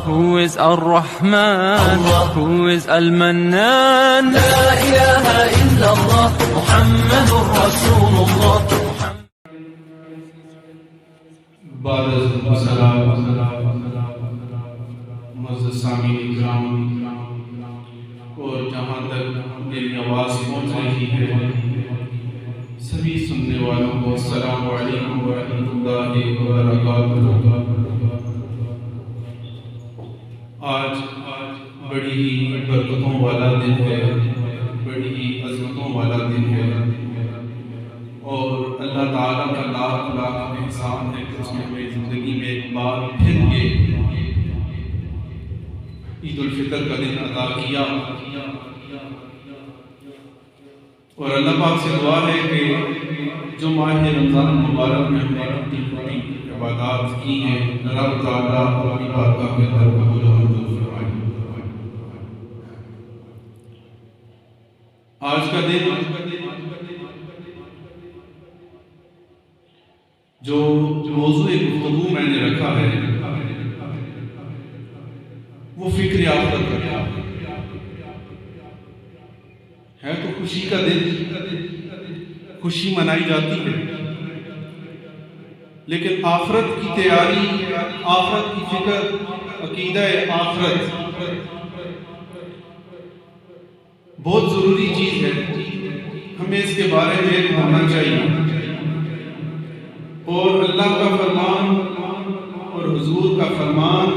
Who is Ar-Rahman? Who is Al-Mannan? La ilaha illallah Muhammadur Rasulullah. بعد السلام معزز سامعین اکرام، اور جہاں تک میری آواز پہنچ رہی ہے سبھی سننے والوں کو السلام علیکم ورحمۃ اللہ وبرکاتہ۔ آج بڑی ہی برکتوں والا دن ہے، بڑی ہی عظمتوں والا دن ہے، اور اللہ تعالیٰ کا لاکھ لاکھ احسان ہے کہ اس نے ہمیں زندگی میں ایک بار پھر یہ عید الفطر کا دن عطا کیا، اور اللہ پاک سے دعا ہے کہ جو ماہ رمضان مبارک میں ہم نے ٹوٹی پھوٹی عبادات کی ہیں، رب تعالیٰ اپنی بارگاہ کے اندر قبول و منظور فرمائے۔ آج کا دن جو موضوع گفتگو میں نے رکھا ہے وہ فکر آخرت کا ہے۔ تو خوشی کا دن، خوشی منائی جاتی ہے، لیکن آخرت کی تیاری، آخرت کی فکر، عقیدہ آخرت بہت ضروری چیز ہے، ہمیں اس کے بارے میں ہونا چاہیے۔ اور اللہ کا فرمان اور حضور کا فرمان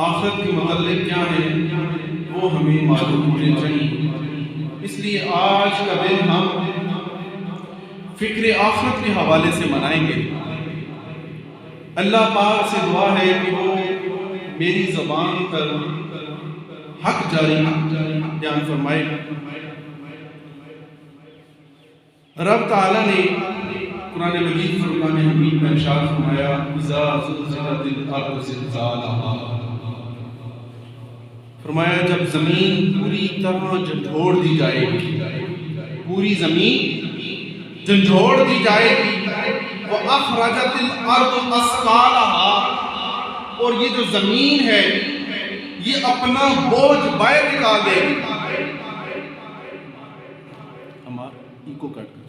آخرت کے متعلق کیا ہے وہ ہمیں معلوم ہونے چاہیے۔ اس لیے آج کا دن ہم فکر آخرت کے حوالے سے منائیں گے۔ اللہ پاک سے دعا ہے کہ وہ میری زبان پر حق جاری بیان فرمائے۔ رب تعالیٰ نے قرآن مجید فرقان حمید میں ارشاد فرمایا اذا زلزلت الارض زلزالہا، فرمایا جب زمین پوری طرح جھنجھوڑ دی جائے گی، پوری زمین جھنجھوڑ دی جائے گی، وَأَخْرَجَتِ الْأَرْضُ أَثْقَالَهَا، اور یہ جو زمین ہے یہ اپنا بوجھ باہر نکال دے گی۔ ایکو کٹ کر،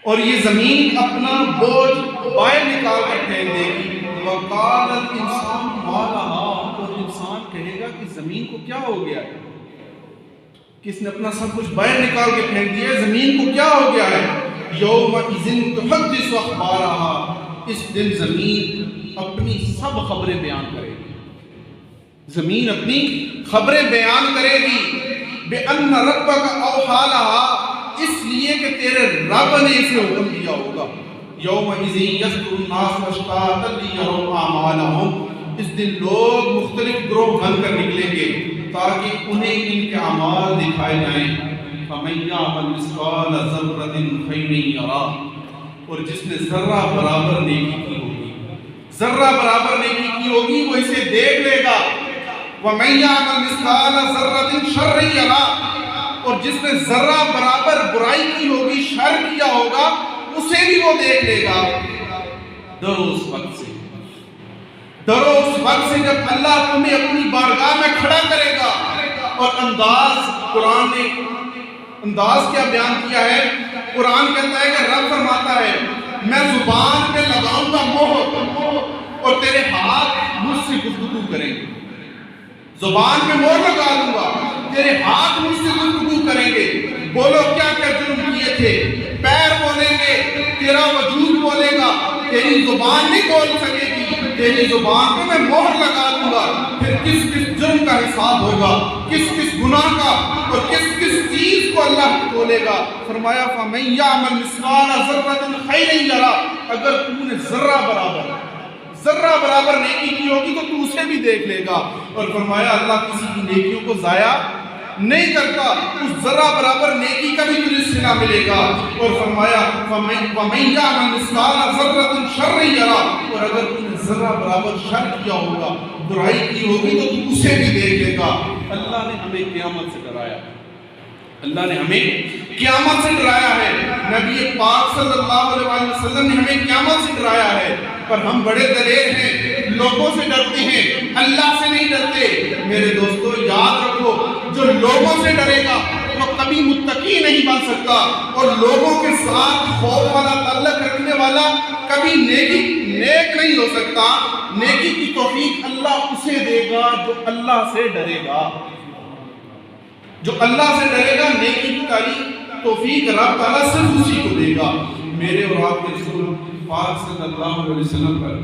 اور یہ زمین اپنا بوجھ باہر نکال کر پھینک دے گی۔ وَقَالَ الْإِنسَانُ مَا لَهَا، اور انسان کہے گا کہ زمین کو کیا ہو گیا ہے، کس نے اپنا سب کچھ باہر نکال کے پھینک دیا ہے، زمین کو کیا ہو گیا ہے۔ يَوْمَئِذٍ تُحَدِّثُ أَخْبَارَهَا، اس دن زمین اپنی سب خبریں بیان کرے گی، زمین اپنی خبریں بیان کرے گی۔ بِأَنَّ رَبَّكَ أَوْحَىٰ لَهَا، اس لیے کہ تیرے رب نے اسے حکم دیا ہوگا۔ یومئذ یصدر الناس اشتاتا لیروا اعمالهم، اس دن لوگ مختلف گروہ بن کر نکلیں گے تاکہ انہیں ان کے اعمال دکھائے جائیں۔ فمن یعمل مثقال ذرۃ خیرا یرہ، اور جس نے ذرہ برابر نیکی کی ہوگی، ذرہ برابر نیکی کی ہوگی وہ اسے دیکھ لے گا۔ ومن یعمل مثقال ذرۃ شرا یرہ، اور جس نے ذرہ برابر برائی کی ہوگی، شر کیا ہوگا، اسے بھی وہ دیکھ لے گا۔ ڈرو اس وقت سے، ڈرو اس وقت سے جب اللہ تمہیں اپنی بارگاہ میں کھڑا کرے گا۔ اور انداز، قرآن نے انداز کیا بیان کیا ہے، قرآن کہتا ہے کہ رب فرماتا ہے میں زبان پہ لگاؤں گا مہر، اور تیرے ہاتھ مجھ سے گفتگو کریں گے۔ زبان پہ مہر لگا دوں گا، تیرے ہاتھ مجھ سے گفتگو کریں گے۔ بولو کیا کیا جرم کیے تھے، پیر بولیں گے، تیرا وجود بولے گا، تیری زبان نہیں بول سکے گی، تیری زبان پہ میں مہر لگا دوں گا۔ پھر کس کس جرم کا حساب ہوگا، کس کس گناہ کا، اور کس کس چیز کو اللہ بولے گا۔ فرمایا فَمَن يَعْمَلْ مِثْقَالَ ذَرَّةٍ خَيْرًا يَرَهُ، اگر تم نے ذرہ برابر نیکی کی ہوگی تو تو اسے بھی دیکھ لے گا۔ اور فرمایا اللہ کسی کی نیکیوں کو ضائع نہیں کرتا، اس ذرہ برابر نیکی کا بھی تجھے صلہ ملے گا۔ اور فرمایا وَمَن يَعْمَلْ مِثْقَالَ ذَرَّةٍ شَرًّا يَرَهُ، اور اگر تم نے ذرہ برابر شر کیا ہوگا، برائی کی ہوگی تو تو اسے بھی دیکھ لے گا۔ اللہ نے ہمیں قیامت سے ڈرایا، اللہ نے ہمیں قیامت سے ڈرایا ہے، نبی پاک صلی اللہ علیہ وسلم نے ہمیں قیامت سے ڈرایا ہے۔ پر ہم بڑے دلیر ہیں، لوگوں سے ڈرتے ہیں، اللہ سے نہیں ڈرتے۔ میرے دوستو یاد رکھو، جو لوگوں سے ڈرے گا وہ کبھی متقی نہیں بن سکتا، اور لوگوں کے ساتھ خوف والا تعلق رکھنے والا کبھی نیک نہیں ہو سکتا۔ نیکی کی توفیق اللہ اسے دے گا جو اللہ سے ڈرے گا، جو اللہ سے ڈرے گا۔ نیکی کی توفیق رب تعالیٰ صرف اسی کو دے گا۔ میرے اور آپ کے رسول پاک صلی اللہ علیہ وسلم پر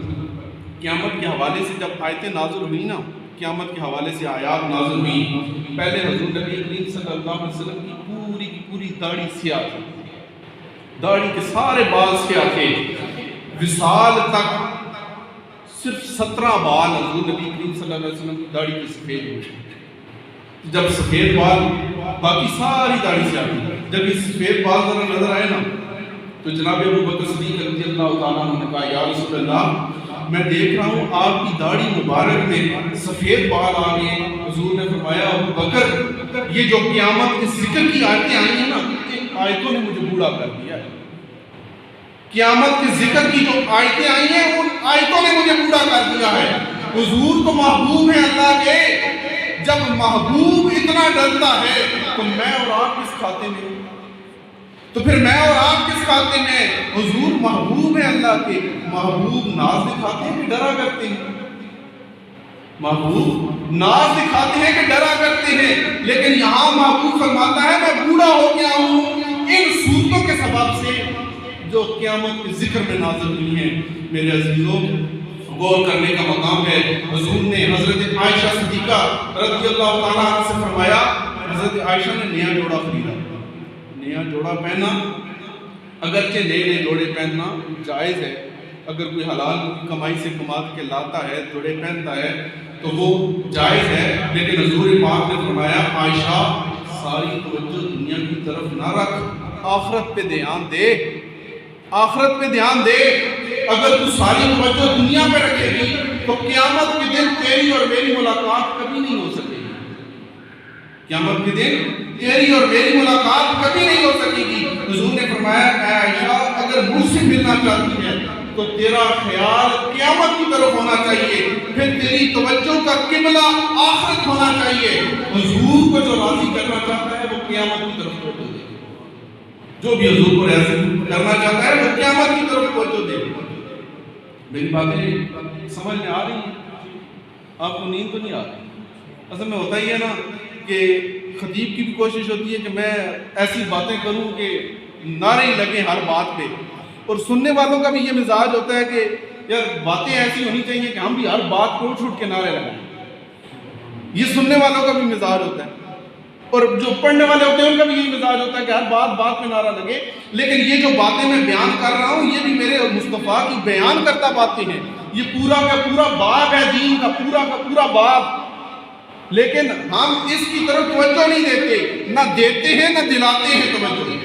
قیامت کے حوالے سے جب آیتیں نازل ہوئی نا، قیامت کے حوالے سے آیات نازل ہوئی، پہلے حضور نبی کریم صلی اللہ علیہ وسلم کی پوری داڑھی سیاہ تھی، داڑھی کے سارے بال سیاہ تھے، وصال تک صرف 17 بال حضور نبی کریم صلی اللہ علیہ وسلم کی داڑھی کے سفید ہوئے۔ جب سفید بال، باقی ساری داڑھی سیاہ تھی، جب یہ سفید بال ذرا نظر آئے نا تو جناب ابو بکر صدیق رضی اللہ تعالیٰ عنہ نے کہا، یا رسول اللہ میں دیکھ رہا ہوں آپ کی داڑھی مبارک میں سفید بال آ گئے۔ حضور نے فرمایا، ابو بکر یہ جو قیامت کے ذکر کی آیتیں آئی ہیں نا، ان آیتوں نے مجھے بوڑھا کر دیا ہے۔ قیامت کے ذکر کی جو آیتیں آئی ہیں ان آیتوں نے مجھے بوڑھا کر دیا ہے۔ حضور تو محبوب ہیں اللہ کے، جب محبوب اتنا ڈرتا ہے تو میں اور آپ کس کھاتے میں ہوں؟ تو پھر میں اور آپ کس کھاتے میں؟ حضور محبوب ہیں اللہ کے، محبوب ناز دکھاتے ہیں کہ ڈرا کرتے ہیں؟ محبوب ناز دکھاتے ہیں کہ ڈرا کرتے ہیں، لیکن یہاں محبوب فرماتا ہے میں بوڑھا ہو گیا ہوں ان صورتوں کے سبب سے جو قیامت کے ذکر میں نازل ہوئی ہیں۔ میرے عزیزوں، غور کرنے کا مقام ہے۔ حضور نے حضرت عائشہ صدیقہ رضی اللہ تعالیٰ عنہ سے فرمایا، حضرت عائشہ نے نیا جوڑا خریدا، نیا جوڑا پہنا۔ اگرچہ نئے جوڑے پہننا جائز ہے، اگر کوئی حلال کمائی سے کما کے لاتا ہے، جوڑے پہنتا ہے تو وہ جائز ہے، لیکن حضور پاک نے فرمایا، عائشہ ساری توجہ دنیا کی طرف نہ رکھ، آخرت پہ دھیان دے، آخرت پہ دھیان دے۔ اگر تو ساری توجہ دنیا پہ رکھے گی تو قیامت کے دن تیری اور میری ملاقات کبھی نہیں ہو سکے گی، قیامت کے دن تیری اور میری ملاقات کبھی نہیں ہو سکے گی۔ حضور نے فرمایا، اے عائشہ اگر مجھ سے ملنا چاہتی ہے تو تیرا خیال قیامت کی طرف ہونا چاہیے، پھر تیری توجہ کا قبلہ آخرت ہونا چاہیے۔ حضور کو جو راضی کرنا چاہتا ہے وہ قیامت کی طرف توجہ دے، جو بھی حضور کو راضی کرنا چاہتا ہے وہ قیامت کی طرف توجہ دے۔ میری باتیں سمجھ میں آ رہی ہیں؟ آپ کو نیند تو نہیں آ رہی؟ اصل میں ہوتا ہی ہے نا کہ خطیب کی بھی کوشش ہوتی ہے کہ میں ایسی باتیں کروں کہ نعرے ہی لگیں ہر بات پہ، اور سننے والوں کا بھی یہ مزاج ہوتا ہے کہ یار باتیں ایسی ہونی چاہیے کہ ہم بھی ہر بات کو اٹھ کے نعرے لگائیں۔ یہ سننے والوں کا بھی مزاج ہوتا ہے، اور جو پڑھنے والے ہوتے ہیں ان کا بھی یہی مزاج ہوتا ہے کہ ہر بات میں نعرہ لگے۔ لیکن یہ جو باتیں میں بیان کر رہا ہوں یہ بھی میرے مصطفیٰ کی بیان کرتا باتیں ہیں، یہ پورا کا پورا باب ہے دین کا، پورا باب، لیکن ہم اس کی طرف توجہ نہیں دیتے، نہ دیتے ہیں نہ دلاتے ہیں توجہ۔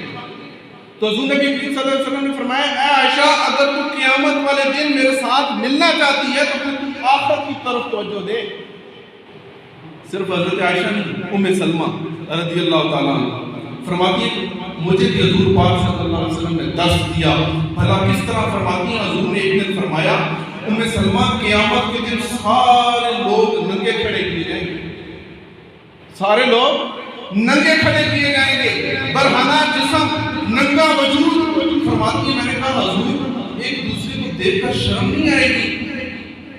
تو حضور نبی کریم صلی اللہ علیہ وسلم نے فرمایا، اے عائشہ اگر تو قیامت والے دن میرے ساتھ ملنا چاہتی ہے تو پھر تو آخرت کی طرف توجہ دے۔ صرف حضرت عائشہ نہیں، ام سلمہ رضی اللہ تعالیٰ عنہ فرماتی ہے مجھے بھی حضور پاک صلی اللہ علیہ وسلم نے درس دیا۔ بھلا کس طرح فرماتی ہیں؟ حضور نے ایک دن فرمایا، ام سلمہ قیامت کے دن سارے لوگ ننگے کھڑے کیے جائیں گے، سارے لوگ ننگے کھڑے کیے جائیں گے، برہنہ جسم، ننگا وجود۔ فرماتی ہے میں نے کہا حضور ایک دوسرے کو دیکھ کر شرم نہیں آئے گی؟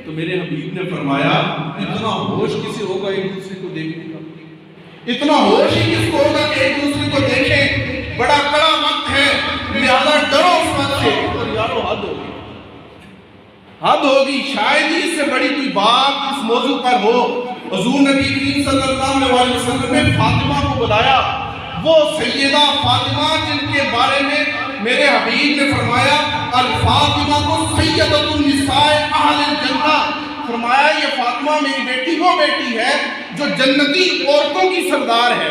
تو میرے حبیب نے فرمایا اتنا ہوش کسے ہوگا ایک دوسرے کو دیکھنے کا؟ اتنا ہوش ہی کس کو ہوگا کہ ایک دوسرے کو دیکھیں؟ بڑا کڑا وقت ہے، لہذا ڈرو اس وقت سے۔ اور یارو حد ہوگی، شاید ہی اس سے بڑی کوئی بات اس موضوع پر ہو۔ حضور نبی کریم صلی اللہ علیہ وسلم نے فاطمہ کو بلایا، وہ سیدہ فاطمہ جن کے بارے میں میرے حبیب نے فرمایا الفاطمہ کو سیدۃ النساء اہل الجنہ، فرمایا یہ فاطمہ میری بیٹی وہ بیٹی ہے جو جنتی عورتوں کی سردار ہے۔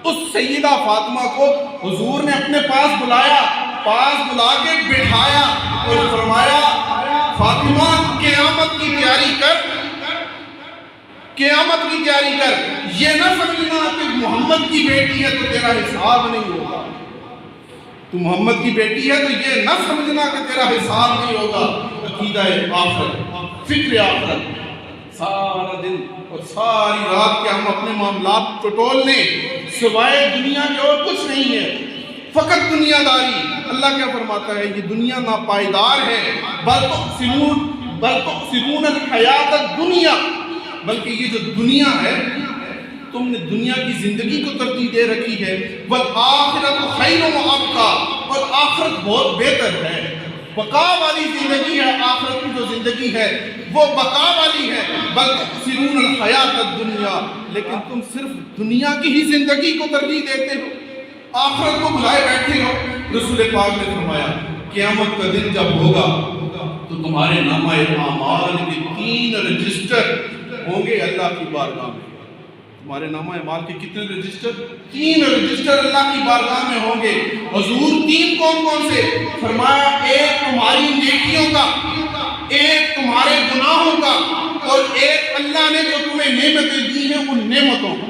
اس سیدہ فاطمہ کو حضور نے اپنے پاس بلایا، پاس بلا کے بٹھایا اور فرمایا فاطمہ قیامت کی تیاری کر، قیامت کی تیاری کر، یہ نہ سمجھنا کہ محمد کی بیٹی ہے تو تیرا حساب نہیں ہوگا، تو محمد کی بیٹی ہے تو یہ نہ سمجھنا کہ تیرا حساب نہیں ہوگا۔ عقیدہ آخرت، فکر آخرت. سارا دن اور ساری رات کے ہم اپنے معاملات ٹٹول لیں، سوائے دنیا کے اور کچھ نہیں ہے، فقط دنیا داری. اللہ کیا فرماتا ہے؟ یہ دنیا ناپائیدار ہے. بل تؤثرون الحیات الدنیا، بلکہ یہ جو دنیا ہے تم نے دنیا کی زندگی کو ترجیح دے رکھی ہے. والآخرۃ خیر وابقیٰ، اور آخرت بہت بہتر ہے، بقا والی زندگی ہے. آخرت کی جو زندگی ہے وہ بقا والی ہے. بل تؤثرون الحیات الدنیا، لیکن تم صرف دنیا کی ہی زندگی کو ترجیح دیتے ہو، آخرت کو بھلائے بیٹھے ہو. رسول پاک نے فرمایا قیامت کا دن جب ہوگا تو تمہارے نامہ اعمال کے 3 رجسٹر ہوں گے اللہ کی بارگاہ میں. تمہارے نامہ اعمال کے کتنے رجسٹر؟ 3 رجسٹر اللہ کی بارگاہ میں ہوں گے. حضور 3 کون کون سے؟ فرمایا ایک تمہاری نیکیوں کا، ایک تمہارے گناہوں کا، اور ایک اللہ نے جو تمہیں نعمتیں دی ہیں ان نعمتوں کا.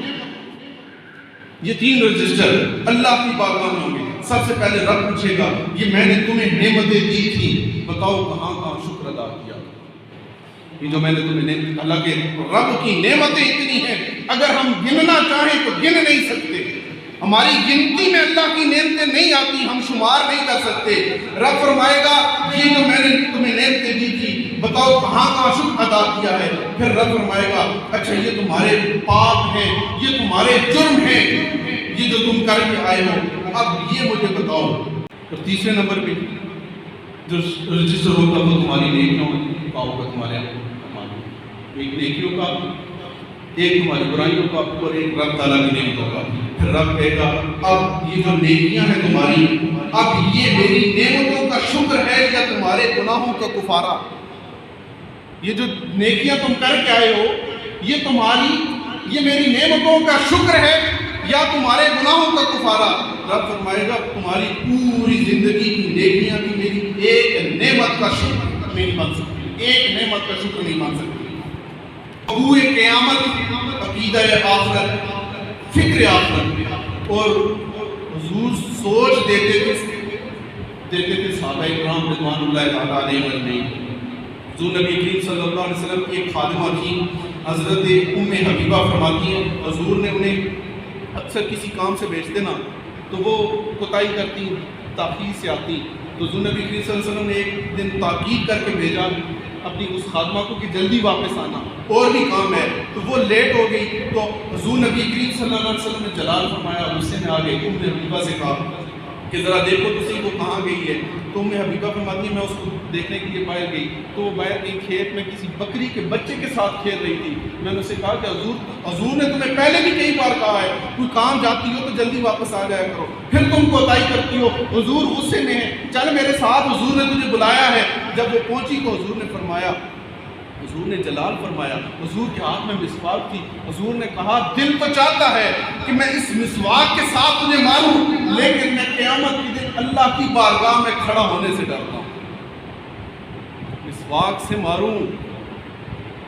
یہ 3 رجسٹر اللہ کی بارگاہ میں ہوں گے. سب سے پہلے رب پوچھے گا یہ میں نے تمہیں نعمتیں دی تھی، بتاؤ کہاں کہاں شکر ادا کیا؟ یہ جو میں نے تمہیں، اللہ کے رب کی نعمتیں اتنی ہیں اگر ہم گننا چاہیں تو گن نہیں سکتے. ہماری گنتی میں اللہ کی نعمتیں نہیں آتی، ہم شمار نہیں کر سکتے. رب فرمائے گا یہ جو میں نے تمہیں نعمتیں دی تھی بتاؤ کہاں کہاں شکر ادا کیا ہے؟ پھر رب فرمائے گا اچھا یہ تمہارے پاپ ہیں، یہ تمہارے جرم ہیں، یہ جو تم کر کے آئے ہو، اب یہ مجھے بتاؤ. اور تیسرے نمبر پہ جو رجسٹر ہوگا وہ تمہاری نیکیوں کا ہوگا، تمہارے ایک نیکیوں کا، ایک تمہاری برائیوں کا، اور ایک رب تعالیٰ کی نعمتوں کا. پھر رب کہے گا اب یہ جو نیکیاں ہیں تمہاری، اب یہ میری نعمتوں کا شکر ہے یا تمہارے گناہوں کا کفارہ؟ یہ جو نیکیاں تم کر کے آئے ہو یہ میری نعمتوں کا شکر ہے یا تمہارے گناہوں کا کفارہ؟ رب فرمائے گا تمہاری پوری زندگی کی نیکیاں بھی میری ایک نعمت کا شکر نہیں بن سکتی، ایک نعمت کا شکر نہیں بن سکتی. وقوع قیامت، عقیدہ آخرت، فکر آخرت. اور حضور سوچ دیتے تھے صحابہ کرام رضوان اللہ تعالیٰ علیہ اجمعین. حضور نبی کریم صلی اللہ علیہ وسلم کی ایک خادمہ تھی حضرت ام حبیبہ، فرماتی ہیں حضور نے انہیں اکثر کسی کام سے بھیجتے نا تو وہ کوتاہی کرتی، تاخیر سے آتی. تو حضور نبی کریم صلی اللہ علیہ وسلم نے ایک دن تاکید کر کے بھیجا اپنی اس خادمہ کو کہ جلدی واپس آنا، اور بھی کام ہے. تو وہ لیٹ ہو گئی تو حضور نبی کریم صلی اللہ علیہ وسلم نے جلال فرمایا، غصے میں آ گئے. ام حبیبہ سے کہا کہ ذرا دیکھو تسی وہ کہاں گئی ہے. تو ام حبیبہ فرماتی میں اس کو دیکھنے کے لیے باہر گئی تو وہ باہر گئی کھیت میں کسی بکری کے بچے کے ساتھ کھیل رہی تھی. میں نے اسے کہا کہ حضور نے تمہیں پہلے بھی کئی بار کہا ہے کوئی کام جاتی ہو تو جلدی واپس آ جایا کرو، پھر تم کوتاہی کرتی ہو. حضور غصے میں ہیں، چل میرے ساتھ، حضور نے تجھے بلایا ہے. جب وہ پہنچی تو حضور نے فرمایا، حضور نے جلال فرمایا، حضور کے ہاتھ میں مسواک تھی. حضور نے کہا دل تو چاہتا ہے کہ میں اس مسواک کے ساتھ تجھے ماروں، لیکن میں قیامت کے دن اللہ کی بارگاہ میں کھڑا ہونے سے ڈرتا ہوں. مسواک سے ماروں،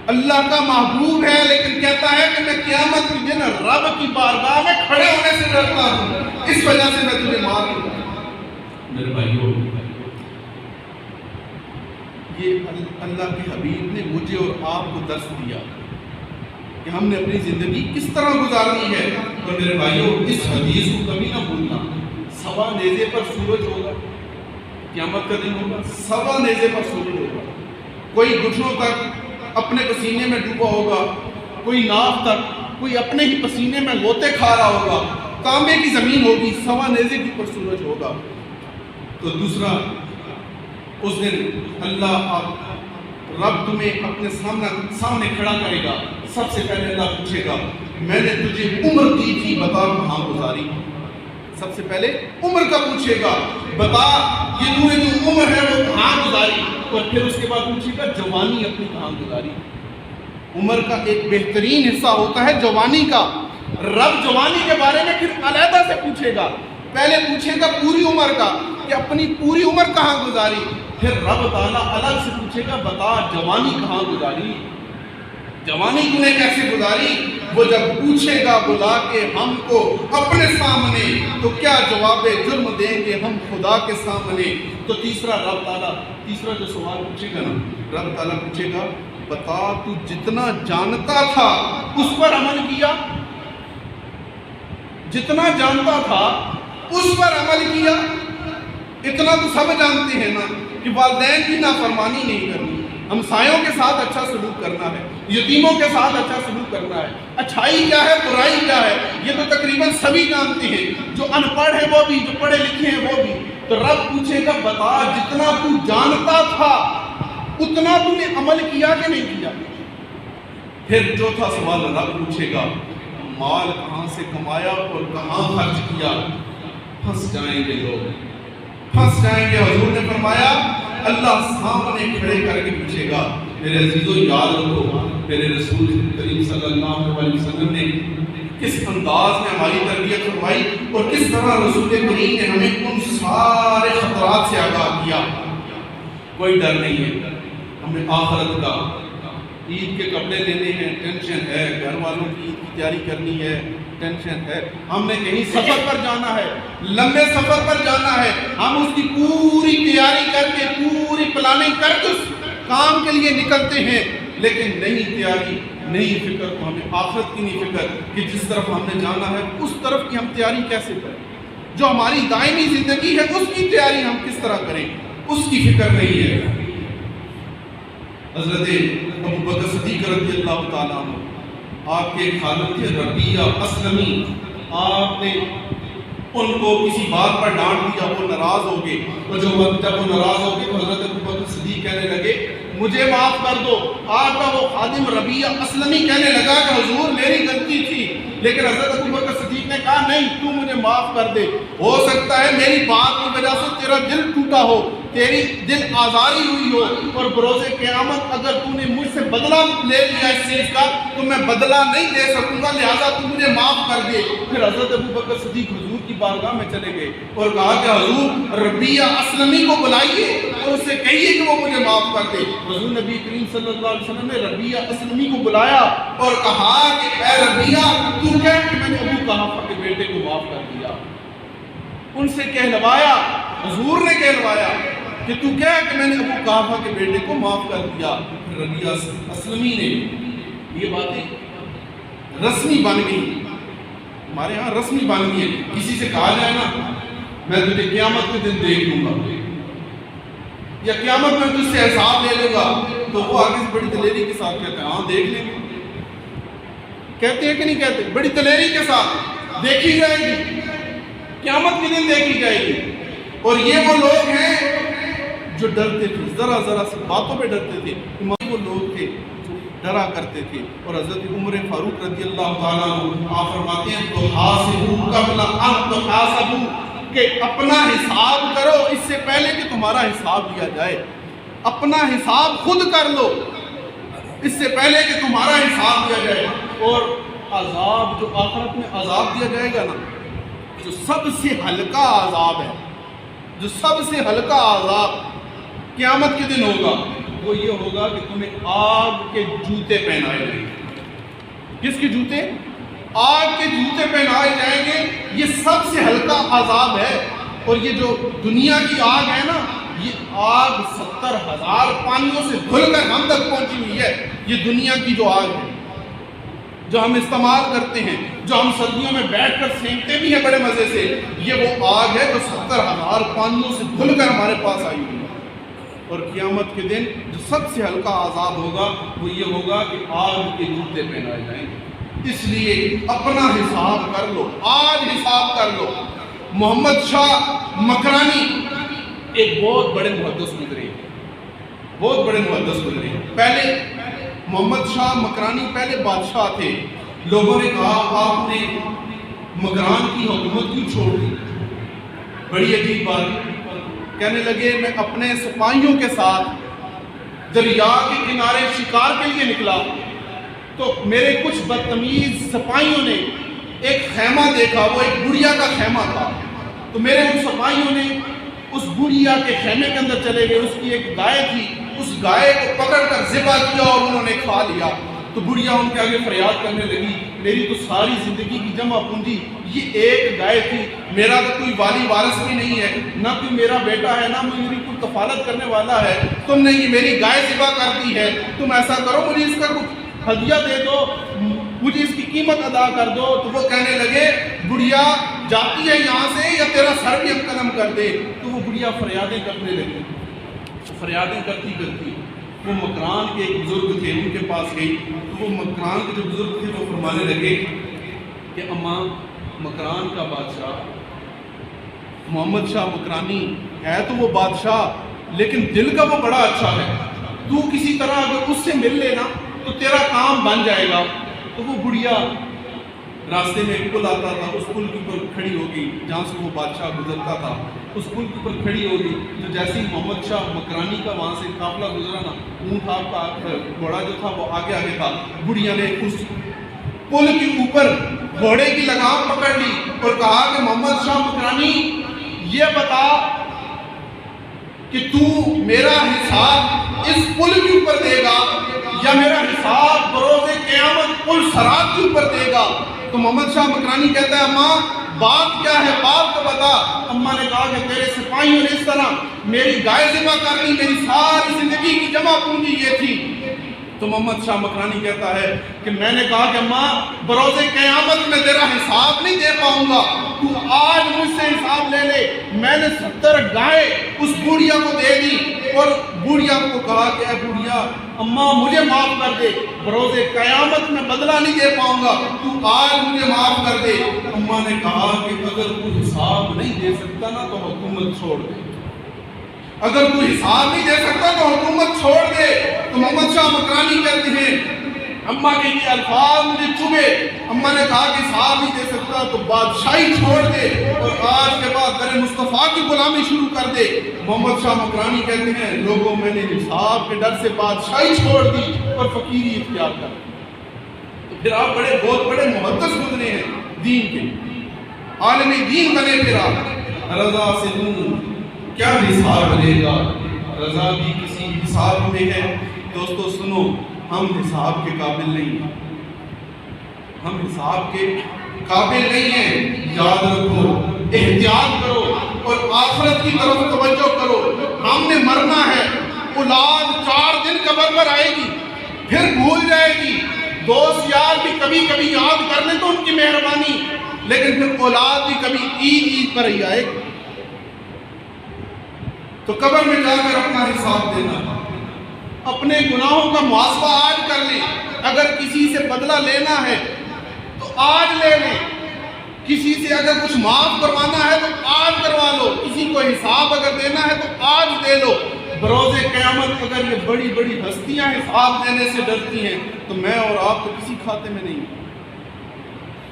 اللہ کا محبوب ہے لیکن کہتا ہے کہ میں قیامت کے دن رب کی بارگاہ میں کھڑے ہونے سے ڈرتا ہوں، اس وجہ سے میں تجھے مار دوں. میرے بھائیو، یہ اللہ کے حبیب نے مجھے اور آپ کو درس دیا کہ ہم نے اپنی زندگی کس طرح گزارنی ہے. تو میرے بھائیو اس حدیث کو کبھی نہ بھولنا. سوا نیزے پر سورج ہوگا، قیامت کا دن ہوگا، سوا نیزے پر سورج ہوگا. کوئی گھٹنوں تک اپنے پسینے میں ڈوبا ہوگا، کوئی ناف تک، کوئی اپنے ہی پسینے میں غوطے کھا رہا ہوگا. تانبے کی زمین ہوگی، سوا نیزے کے اوپر سورج ہوگا. تو دوسرا، اس دن اللہ رب تمہیں اپنے سامنے کھڑا کرے گا. سب سے پہلے اللہ پوچھے گا میں نے تجھے عمر دی تھی، بتا کہاں گزاری. سب سے پہلے عمر کا پوچھے گا، بتا یہ تو نے جو عمر ہے وہ کہاں گزاری. اور پھر اس کے بعد پوچھے گا جوانی اپنی کہاں گزاری. عمر کا ایک بہترین حصہ ہوتا ہے جوانی کا. رب جوانی کے بارے میں پھر علیحدہ سے پوچھے گا. پہلے پوچھے گا پوری عمر کا کہ اپنی پوری عمر کہاں گزاری. پھر رب تعالیٰ الگ سے پوچھے گا بتا جوانی کہاں گزاری. جوانی تو نے کیسے گزاری؟ وہ جب پوچھے گا بلا کے ہم کو اپنے سامنے تو کیا جواب جرم دیں گے ہم خدا کے سامنے۔ تو تیسرا رب تعالیٰ تیسرا جو سوال پوچھے گا نا، رب تعالیٰ پوچھے گا بتا تو جتنا جانتا تھا اس پر عمل کیا؟ جتنا جانتا تھا اس پر عمل کیا؟ اتنا تو سب جانتے ہیں نا کہ والدین کی نافرمانی نہیں کرنی، ہمسایوں کے ساتھ اچھا سلوک کرنا ہے، یتیموں کے ساتھ اچھا سلوک کرنا ہے، اچھائی کیا ہے برائی کیا ہے یہ تو تقریباً سبھی جانتے ہیں، جو ان پڑھ ہے وہ بھی، جو پڑھے لکھے ہیں وہ بھی۔ تو رب پوچھے گا بتا جتنا تو جانتا تھا اتنا تو نے عمل کیا کہ نہیں کیا؟ پھر چوتھا سوال رب پوچھے گا مال کہاں سے کمایا اور کہاں خرچ کیا؟ پھنس جائیں گے لوگ، پھنس جائیں گے۔ حضور نے فرمایا اللہ سامنے کھڑے کر کے پوچھے گا۔ میرے عزیزو یاد رکھو میرے رسول کریم صلی اللہ علیہ وسلم نے کس انداز میں ہماری تربیت فرمائی اور کس طرح رسول کریم نے ہمیں ان سارے خطرات سے آگاہ کیا۔ کوئی ڈر نہیں ہے ہمیں آخرت کا، عید کے کپڑے لینے ہیں ٹینشن ہے، گھر والوں کی عید کی تیاری کرنی ہے ٹینشن ہے، ہم نے کہیں سفر پر جانا ہے، لمبے سفر پر جانا ہے، ہم اس کی پوری تیاری کر کے پوری پلاننگ کر کے اس کام کے لیے نکلتے ہیں، لیکن نہیں تیاری نہیں فکر، تو ہمیں آخرت کی نہیں فکر کہ جس طرف ہم نے جانا ہے اس طرف کی ہم تیاری کیسے کریں، جو ہماری دائمی زندگی ہے اس کی تیاری ہم کس طرح کریں اس کی فکر نہیں ہے۔ حضرت ابو بکر صدیق رضی اللہ تعالیٰ عنہ آپ کے خالد تھے ربیہ اسلمی، آپ نے ان کو کسی بات پر ڈانٹ دیا، وہ ناراض ہو گئے، اور جب وہ ناراض ہو گئے تو حضرت ابو بکر صدیق کہنے لگے مجھے معاف کر دو۔ آپ کا وہ خادم ربیہ اسلمی کہنے لگا کہ حضور میری غلطی تھی، لیکن حضرت ابو بکر صدیق نے کہا نہیں تو مجھے معاف کر دے، ہو سکتا ہے میری بات کی وجہ سے تیرا دل ٹوٹا ہو، تیری دل آزاری ہوئی ہو، اور بروز قیامت اگر تو نے مجھ سے بدلہ لے لیا اس چیز کا تو میں بدلہ نہیں دے سکوں گا، لہذا تو مجھے معاف کر دے۔ پھر حضرت ابو بکر صدیق حضور کی بارگاہ میں چلے گئے اور کہا کہ حضور ربیہ اسلمی کو بلائیے اور اس سے کہیے کہ وہ مجھے معاف کر دے۔ حضور نبی کریم صلی اللہ علیہ وسلم نے ربیہ اسلمی کو بلایا اور کہا کہ اے ربیہ تو کہہ کہ میں نے ابو قحافہ کے بیٹے کو معاف کر دیا۔ ان سے کہلوایا، حضور نے کہلوایا کہ تو کہہ کہ میں نے ابو قحافہ کے بیٹے کو معاف کر دیا۔ ربیہ اسلمی نے یہ باتیں رسمی بن گئی، ہمارے ہاں رسمی بن گئی ہے، کسی سے کہا جائے نا میں تجھے قیامت کے دن دیکھ لوں گا یا قیامت میں تجھ سے حساب لے لوں گا، تو وہ آگے سے بڑی دلیری کے ساتھ کہتے ہیں ہاں دیکھ لیں گے، کہتے ہیں کہ نہیں کہتے؟ بڑی دلیری کے ساتھ دیکھی جائے گی، قیامت کے دن دیکھی جائے گی۔ اور یہ وہ لوگ ہیں جو ڈرتے تھے، ذرا ذرا سی باتوں پہ ڈرتے تھے، وہ لوگ تھے جو ڈرا کرتے تھے۔ اور حضرت عمر فاروق رضی اللہ تعالیٰ عنہ آپ فرماتے ہیں تو حاسبوا قبل ان تحاسبوا، کہ اپنا حساب کرو اس سے پہلے کہ تمہارا حساب لیا جائے، اپنا حساب خود کر لو اس سے پہلے کہ تمہارا حساب لیا جائے۔ اور عذاب جو آخرت میں عذاب دیا جائے گا نا، جو سب سے ہلکا عذاب ہے، جو سب سے ہلکا عذاب قیامت کے دن ہوگا وہ یہ ہوگا کہ تمہیں آگ کے جوتے پہنائے جائیں گے۔ کس کے جوتے؟ آگ کے جوتے پہنائے جائیں گے۔ یہ سب سے ہلکا عذاب ہے۔ اور یہ جو دنیا کی آگ ہے نا، یہ آگ 70,000 پانیوں سے دھل کر ہم تک پہنچی ہوئی ہے۔ یہ دنیا کی جو آگ ہے جو ہم استعمال کرتے ہیں، جو ہم سردیوں میں بیٹھ کر سینکتے بھی ہیں بڑے مزے سے، یہ وہ آگ ہے جو 70,000 پانیوں سے دھل کر ہمارے پاس آئی ہوئی ہے۔ اور قیامت کے دن جو سب سے ہلکا عذاب ہوگا وہ یہ ہوگا کہ آگ کے جوتے پہنائے جائیں گے۔ اس لیے اپنا حساب کر لو، آج حساب کر لو۔ محمد شاہ مکرانی ایک بہت بڑے محدث گزرے، بہت بڑے محدث گزرے۔ پہلے محمد شاہ مکرانی پہلے بادشاہ تھے، لوگوں نے کہا آپ نے مکران کی حکومت کیوں چھوڑ دی؟ بڑی عجیب بات، کہنے لگے میں اپنے سپاہیوں کے ساتھ دریا کے کنارے شکار کے لیے نکلا تو میرے کچھ بدتمیز سپاہیوں نے ایک خیمہ دیکھا، وہ ایک بڑھیا کا خیمہ تھا، تو میرے ان سپاہیوں نے اس بڑھیا کے خیمے کے اندر چلے گئے، اس کی ایک گائے تھی، اس گائے کو پکڑ کر ذبح کیا اور انہوں نے کھا لیا۔ تو بڑھیا ان کے آگے فریاد کرنے لگی، میری تو ساری زندگی کی جمع پونجی یہ ایک گائے تھی، میرا تو کوئی والی وارث بھی نہیں ہے، نہ کوئی میرا بیٹا ہے، نہ میری کوئی کفالت کرنے والا ہے، تم نے یہ میری گائے ذبح کر دی ہے، تم ایسا کرو مجھے اس کا کچھ ہدیہ دے دو، مجھے اس کی قیمت ادا کر دو۔ تو وہ کہنے لگے بڑھیا جاتی ہے یہاں سے یا تیرا سر بھی ہم قلم کر دے۔ تو وہ بڑھیا فریادیں کرنے لگی، فریادیں کرتی کرتی وہ مکران کے ایک بزرگ تھے ان کے پاس گئی۔ تو وہ مکران کے جو بزرگ تھے وہ فرمانے لگے کہ اماں مکران کا بادشاہ محمد شاہ مکرانی ہے تو وہ بادشاہ، لیکن دل کا وہ بڑا اچھا ہے، تو کسی طرح اگر اس سے مل لینا تو تیرا کام بن جائے گا۔ تو وہ بڑھیا راستے میں ایک پل آتا تھا، اس پل کے اوپر کھڑی ہوگی جہاں سے وہ بادشاہ گزرتا تھا، اس پل کے اوپر کھڑی ہوگی۔ تو جیسے ہی محمد شاہ مکرانی کا وہاں سے قافلہ گزرا نا، اونٹ آپ کا گھوڑا جو تھا وہ آگے آگے تھا، بڑھیا نے اس پل کے اوپر گھوڑے کی لگام پکڑ لی اور کہا کہ محمد شاہ مکرانی یہ بتا کہ تو میرا حساب اس پل کے اوپر دے گا یا میرا حساب بروز قیامت پل صراط کے اوپر دے گا۔ تو محمد شاہ مکرانی کہتا ہے اماں بات کیا ہے، بات تو بتا۔ اماں نے کہا کہ تیرے سپاہیوں نے اس طرح میری گائے ذبح کر لی، میری ساری زندگی کی جمع پونجی یہ تھی۔ تو محمد شاہ مکرانی کہتا ہے کہ میں نے کہا کہ اماں بروز قیامت میں تیرا حساب نہیں دے پاؤں گا، تو آج مجھ سے حساب لے لے۔ میں نے 70 گائے اس بوڑھیا کو دے دی اور بوڑھیا کو کہا کہ اے بوڑھیا اماں مجھے معاف کر دے، بروز قیامت میں بدلہ نہیں دے پاؤں گا، تو آج مجھے معاف کر دے۔ اماں نے کہا کہ اگر تو حساب نہیں دے سکتا نا تو حکومت چھوڑ دے، اگر تو حساب نہیں دے سکتا تو حکومت چھوڑ دے۔ تو محمد شاہ مکرانی کہتے ہیں اماں کے یہ الفاظ مجھے چبھے، اماں نے کہا کہ حساب نہیں دے سکتا تو بادشاہی چھوڑ دے اور آج کے بعد در مصطفیٰ کی غلامی شروع کر دے۔ محمد شاہ مکرانی کہتے ہیں لوگوں میں نے حساب کے ڈر سے بادشاہی چھوڑ دی اور فقیری اختیار کر دی۔ تو پھر آپ بہت بڑے محدث گزرے ہیں دین کے، عالم دین بنے، پھر آپ رضا سے دوں کیا حساب بنے گا، رضا بھی کسی حساب میں ہے۔ دوستو سنو، ہم حساب کے قابل نہیں ہیں، ہم حساب کے قابل نہیں ہیں، یاد رکھو، احتیاط کرو اور آخرت کی طرف توجہ کرو۔ ہم نے مرنا ہے، اولاد 4 دن قبر پر آئے گی پھر بھول جائے گی، دوست یار بھی کبھی کبھی یاد کر لیں تو ان کی مہربانی، لیکن پھر اولاد بھی کبھی عید پر ہی آئے گی۔ تو قبر میں جا کر اپنا حساب دینا، اپنے گناہوں کا محاسبہ آج کر لیں۔ اگر کسی سے بدلہ لینا ہے تو آج لے لیں، کسی سے اگر کچھ معاف کروانا ہے تو آج کروا لو، کسی کو حساب اگر دینا ہے تو آج دے لو۔ بروز قیامت اگر یہ بڑی بڑی ہستیاں حساب دینے سے ڈرتی ہیں تو میں اور آپ تو کسی کھاتے میں نہیں،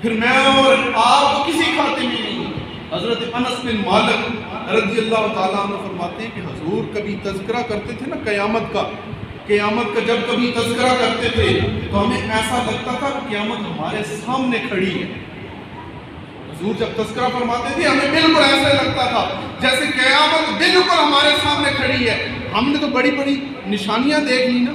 پھر میں اور آپ تو کسی کھاتے میں نہیں۔ حضرت انس بن مالک رضی اللہ تعالیٰ عنہ فرماتے ہیں کہ حضور کبھی تذکرہ کرتے تھے نا قیامت کا جب کبھی تذکرہ کرتے تھے تو ہمیں ایسا لگتا تھا کہ قیامت ہمارے سامنے کھڑی ہے۔ حضور جب تذکرہ فرماتے تھے ہمیں بالکل ایسا لگتا تھا جیسے قیامت بالکل ہمارے سامنے کھڑی ہے۔ ہم نے تو بڑی بڑی نشانیاں دیکھ لی نا،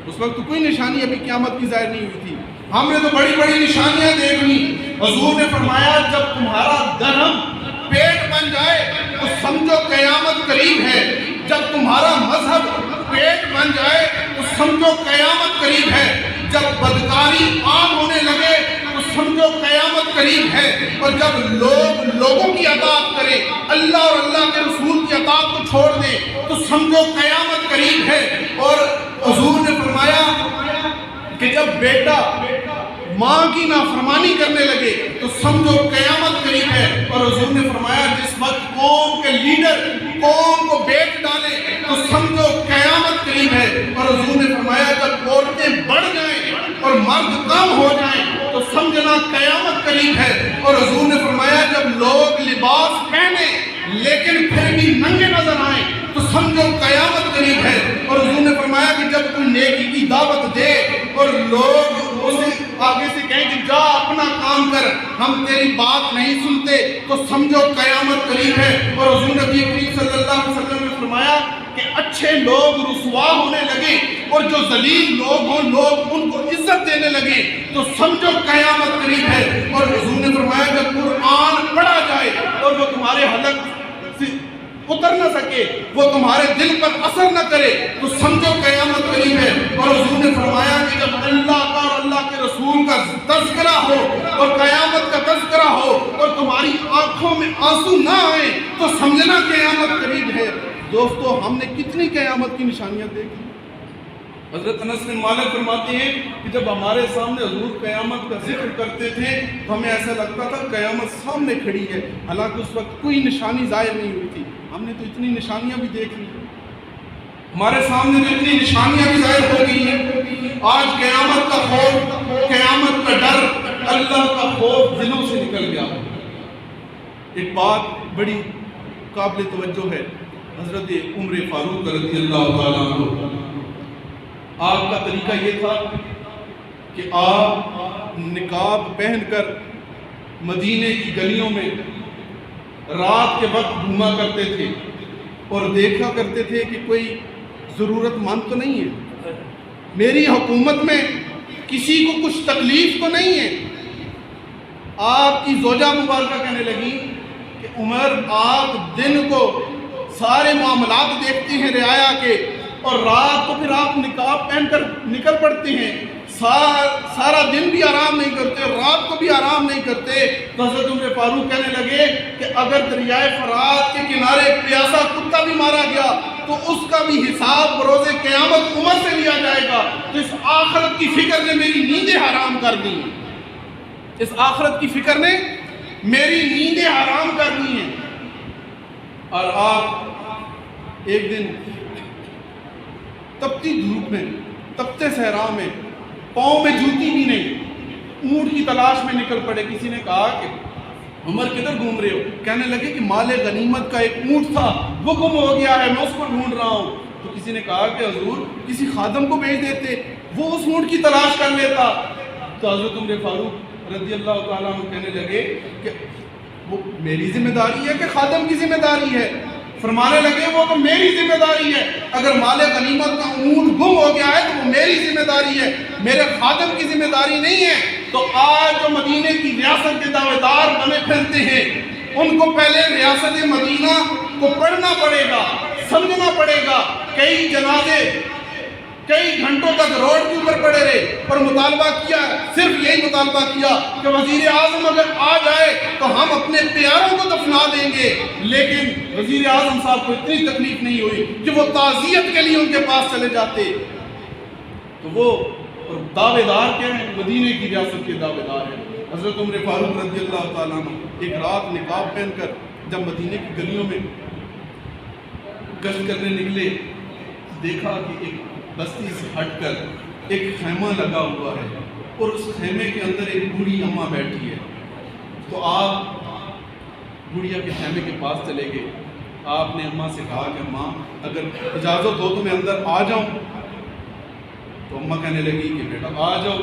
اس وقت تو کوئی نشانی ابھی قیامت کی ظاہر نہیں ہوئی تھی، ہم نے تو بڑی بڑی نشانیاں دیکھ لی۔ حضور نے فرمایا جب تمہارا درہم پیٹ بن جائے تو سمجھو قیامت قریب ہے، جب تمہارا مذہب پیٹ بن جائے تو سمجھو قیامت قریب ہے، جب بدکاری عام ہونے لگے تو سمجھو قیامت قریب ہے، اور جب لوگ لوگوں کی اطاعت کریں، اللہ اور اللہ کے رسول کی اطاعت کو چھوڑ دیں تو سمجھو قیامت قریب ہے۔ اور حضور نے فرمایا کہ جب بیٹا ماں کی نافرمانی کرنے لگے تو سمجھو قیامت قریب ہے۔ اور حضور نے فرمایا جس وقت قوم کے لیڈر قوم کو بیچ ڈالے تو سمجھو قیامت قریب ہے۔ اور حضور نے فرمایا جب عورتیں بڑھ جائیں اور مرد کم ہو جائیں تو سمجھنا قیامت قریب ہے۔ اور حضور نے فرمایا جب لوگ لباس پہنے لیکن پھر بھی ننگے نظر آئیں تو سمجھو قیامت قریب ہے۔ اور حضور نے فرمایا کہ جب کوئی نیکی کی دعوت دے اور لوگ اسے آگے سے کہیں کہ جا اپنا کام کر، ہم تیری بات نہیں سنتے تو سمجھو قیامت قریب ہے۔ اور حضور نبی کریم صلی اللہ علیہ وسلم نے فرمایا کہ اچھے لوگ رسوا ہونے لگے اور جو ذلیل لوگ ہوں لوگ ان کو عزت دینے لگے تو سمجھو قیامت قریب ہے۔ اور حضور نے فرمایا جب قرآن پڑھا جائے اور وہ تمہارے حلق سے اتر نہ سکے، وہ تمہارے دل پر اثر نہ کرے تو سمجھو قیامت قریب ہے۔ اور حضور نے فرمایا کہ جب اللہ کا اور اللہ کے رسول کا تذکرہ ہو اور قیامت کا تذکرہ ہو اور تمہاری آنکھوں میں آنسو نہ آئے تو سمجھنا قیامت قریب ہے۔ دوستو ہم نے کتنی قیامت کی نشانیاں دیکھی۔ حضرت انس بن مالک فرماتے ہیں کہ جب ہمارے سامنے حضور قیامت کا ذکر کرتے تھے تو ہمیں ایسا لگتا تھا قیامت سامنے کھڑی ہے، حالانکہ اس وقت کوئی نشانی ظاہر نہیں ہوئی تھی۔ ہم نے تو اتنی نشانیاں بھی دیکھ لی، ہمارے سامنے تو اتنی نشانیاں بھی ظاہر ہو گئی ہیں۔ آج قیامت کا خوف، قیامت کا ڈر، اللہ کا خوف دلوں سے نکل گیا۔ ایک بات بڑی قابل توجہ ہے، حضرت عمر فاروق رضی اللہ تعالیٰ عنہ، آپ کا طریقہ یہ تھا کہ آپ نقاب پہن کر مدینے کی گلیوں میں رات کے وقت گھوما کرتے تھے اور دیکھا کرتے تھے کہ کوئی ضرورت مند تو نہیں ہے، میری حکومت میں کسی کو کچھ تکلیف تو نہیں ہے۔ آپ کی زوجہ مبارکہ کہنے لگی کہ عمر آپ دن کو سارے معاملات دیکھتے ہیں رعایا کے اور رات کو پھر آپ نقاب پہن کر نکل پڑتے ہیں، سارا دن بھی آرام نہیں کرتے، رات کو بھی آرام نہیں کرتے۔ تو حضرت عمر فاروق کہنے لگے کہ اگر دریائے فرات کے کنارے پیاسا کتا بھی مارا گیا تو اس کا بھی حساب بروز قیامت عمر سے لیا جائے گا۔ تو اس آخرت کی فکر نے میری نیندیں حرام کر دی، اس آخرت کی فکر نے میری نیندیں حرام کر دی ہیں۔ اور آپ ایک دن تپتی دھوپ میں، تپتے صحرا میں، پاؤں میں جوتی بھی نہیں، اونٹ کی تلاش میں نکل پڑے۔ کسی نے کہا کہ عمر کدھر گھوم رہے ہو؟ کہنے لگے کہ مال غنیمت کا ایک اونٹ تھا وہ گم ہو گیا ہے، میں اس کو ڈھونڈ رہا ہوں۔ تو کسی نے کہا کہ حضور کسی خادم کو بھیج دیتے، وہ اس اونٹ کی تلاش کر لیتا۔ تو حضرت عمر فاروق رضی اللہ تعالیٰ عنہ کہنے لگے کہ وہ میری ذمہ داری ہے کہ خادم کی ذمہ داری ہے؟ فرمانے لگے وہ تو میری ذمہ داری ہے، اگر مال غنیمت کا اونٹ گم ہو گیا ہے تو وہ میری ذمہ داری ہے، میرے خادم کی ذمہ داری نہیں ہے۔ تو آج جو مدینے کی ریاست کے دعوے دار بنے پھرتے ہیں ان کو پہلے ریاست مدینہ کو پڑھنا پڑے گا، سمجھنا پڑے گا۔ کئی جنازے کئی گھنٹوں تک روڈ کے اوپر پڑے رہے اور مطالبہ کیا، صرف یہی مطالبہ کیا کہ وزیر اعظم اگر آ جائے تو ہم اپنے پیاروں کو دفنا دیں گے، لیکن وزیر اعظم صاحب کو اتنی تکلیف نہیں ہوئی کہ وہ تعزیت کے لیے ان کے پاس چلے جاتے۔ تو وہ دعوے دار کیا ہیں؟ مدینے کی ریاست کے دعوے دار ہیں۔ حضرت عمر فاروق رضی اللہ تعالیٰ عنہ ایک رات نقاب پہن کر جب مدینے کی گلیوں میں گشت کرنے نکلے، دیکھا کہ ایک بستی سے ہٹ کر ایک خیمہ لگا ہوا ہے اور اس خیمے کے اندر ایک بوڑھی اماں بیٹھی ہے۔ تو آپ بوڑھیا کے خیمے کے پاس چلے گئے، آپ نے اماں سے کہا کہ اماں اگر اجازت ہو تو میں اندر آ جاؤں؟ تو اماں کہنے لگی کہ بیٹا آ جاؤ۔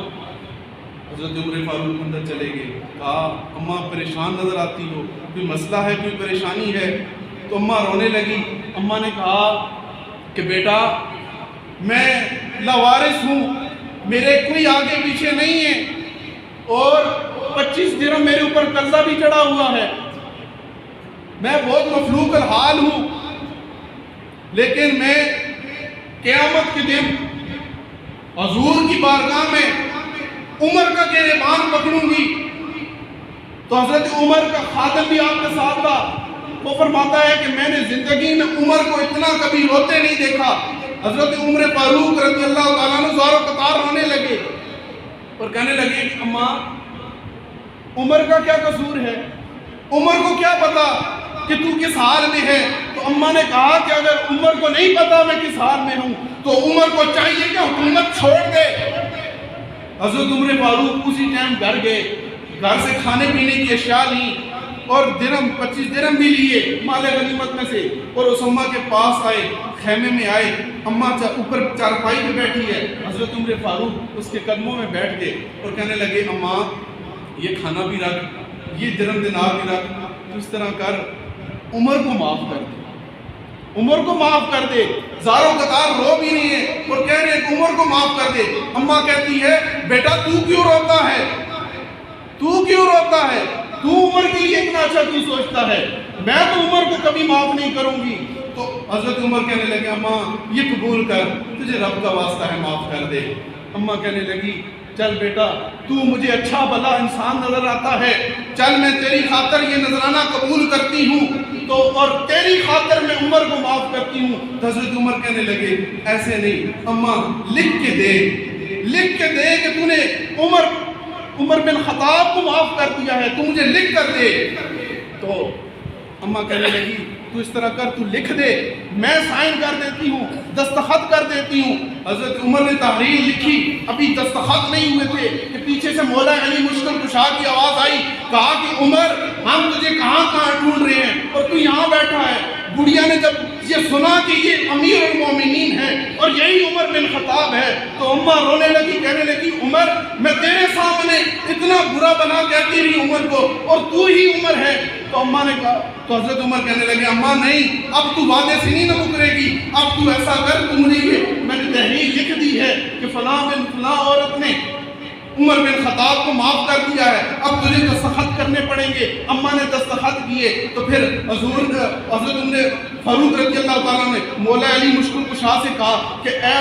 حضرت عمر فاروق اندر چلے گئے، کہا اماں پریشان نظر آتی ہو، کوئی مسئلہ ہے، کوئی پریشانی ہے؟ تو اماں رونے لگی۔ اماں نے کہا کہ بیٹا میں لاوارث ہوں، میرے کوئی آگے پیچھے نہیں ہے اور 25 درہم میرے اوپر قرضہ بھی چڑھا ہوا ہے، میں بہت مفلوق الحال ہوں، لیکن میں قیامت کے دن حضور کی بارگاہ میں عمر کا گریبان پکڑوں گی۔ تو حضرت عمر کا خادم بھی آپ کے ساتھ تھا، وہ فرماتا ہے کہ میں نے زندگی میں عمر کو اتنا کبھی روتے نہیں دیکھا۔ حضرت عمر فاروق رضی اللہ تعالیٰ عنہ زار و قطار رونے لگے اور کہنے لگے کہ اماں عمر کا کیا قصور ہے، عمر کو کیا پتا کہ تو کس حال میں ہے؟ تو اماں نے کہا کہ اگر عمر کو نہیں پتا میں کس حال میں ہوں تو عمر کو چاہیے کہ حکومت چھوڑ دے۔ حضرت عمر فاروق اسی ٹائم گھر گئے، گھر سے کھانے پینے کی اشیاء لی اور 25 درہم بھی لیے مال غنیمت میں سے اور اس اماں کے پاس آئے، خیمے میں آئے۔ اماں اوپر چارپائی پہ بیٹھی ہے، حضرت عمر فاروق اس کے قدموں میں بیٹھ گئے اور کہنے لگے اماں یہ کھانا بھی رکھ، یہ درہم دینار بھی رکھ، تو اس طرح کر عمر کو معاف کر دے۔ عمر کو معاف کر دے. زاروں قطار رو بھی نہیں ہے اور کہہ رہے ہیں کہ عمر کو معاف کر دے. اماں کہتی ہے بیٹا تو کیوں روتا ہے, تو کیوں روتا ہے, تو عمر کے لیے اتنا اچھا کیوں سوچتا ہے, میں تو عمر کو کبھی معاف نہیں کروں گی. تو حضرت عمر کہنے لگے اماں یہ قبول کر, تجھے رب کا واسطہ ہے معاف کر دے. اماں کہنے لگی چل بیٹا تو مجھے اچھا بھلا انسان نظر آتا ہے, چل میں تیری خاطر یہ نذرانہ قبول کرتی ہوں تو اور تیری خاطر میں عمر کو معاف کرتی ہوں. حضرت عمر کہنے لگے ایسے نہیں اماں, لکھ کے دے کہ تو نے عمر بن خطاب کو معاف کر دیا ہے, تو مجھے لکھ کر دے. تو اماں کہنے لگی تو اس طرح کر, تو لکھ دے, میں سائن کر دیتی ہوں, دستخط کر دیتی ہوں. حضرت عمر نے تحریر لکھی, ابھی دستخط نہیں ہوئے تھے کہ پیچھے سے مولا علی مشکل کشا کی آواز آئی, کہا کہ عمر ہم تجھے کہاں ڈھونڈ رہے ہیں اور تو یہاں بیٹھا ہے. بڑھیا نے جب یہ سنا کہ یہ امیر المومنین ہے اور یہی عمر بن خطاب ہے تو اماں رونے لگی, کہنے لگی عمر میں تیرے سامنے اتنا برا بنا کہتی رہی عمر کو اور تو ہی عمر ہے. تو اماں نے کہا, تو حضرت عمر کہنے لگے اماں نہیں, اب تو وعدے سے نہیں نہ مکرے گی, اب تو ایسا کر, تو مجھے یہ میں نے تحریر لکھ دی ہے کہ فلاں بن فلاں عورت نے عمر بن خطاب کو معاف کر دیا ہے, اب تجھے دستخط کرنے پڑیں گے. اماں نے دستخط کیے تو پھر حضرت عمر فاروق رضی اللہ تعالیٰ نے مولا علی مشکل کشا سے کہا کہ اے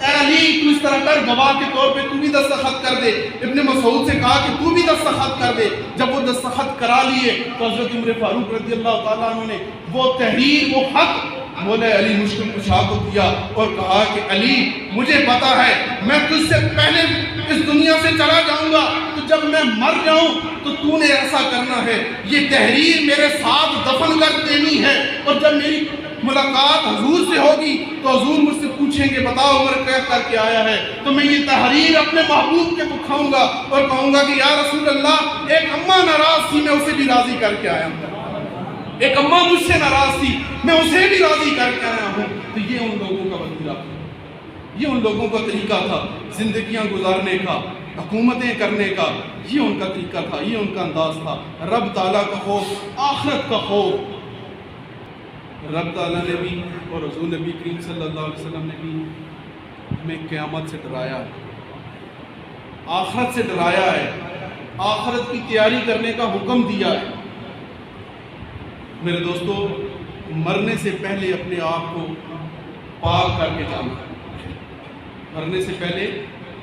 علی تو اس طرح کر, گواہ کے طور پہ تو بھی دستخط کر دے. ابن مسعود سے کہا کہ تو بھی دستخط کر دے. جب وہ دستخط کرا لیے تو حضرت عمر فاروق رضی اللہ تعالیٰ عنہ نے وہ تحریر, وہ خط مولا علی مشکل کشا کو دیا اور کہا کہ علی مجھے پتا ہے میں تجھ سے پہلے اس دنیا سے چلا جاؤں گا, تو جب میں مر جاؤں تو نے ایسا کرنا ہے, یہ تحریر میرے ساتھ دفن کر دینی ہے, اور جب میری ملاقات حضور سے ہوگی تو حضور مجھ سے پوچھیں گے بتاؤ عمر کیا کر کے آیا ہے, تو میں یہ تحریر اپنے محبوب کے دکھاؤں گا اور کہوں گا کہ یا رسول اللہ ایک اماں ناراض تھی, میں اسے بھی راضی کر کے آیا ہوں, ایک اماں مجھ سے ناراض تھی, میں اسے بھی راضی کر کے آیا ہوں. تو یہ ان لوگوں کا وسیلہ تھا, یہ ان لوگوں کا طریقہ تھا زندگیاں گزارنے کا, حکومتیں کرنے کا, یہ ان کا طریقہ تھا, یہ ان کا انداز تھا. رب تعالیٰ کا خوف, آخرت کا خوف, رب تعالیٰ نے بھی اور رسول نبی کریم صلی اللہ علیہ وسلم نے بھی ہمیں قیامت سے ڈرایا ہے, آخرت سے ڈرایا ہے, آخرت کی تیاری کرنے کا حکم دیا ہے. میرے دوستو, مرنے سے پہلے اپنے آپ کو پاک کر کے جانا, مرنے سے پہلے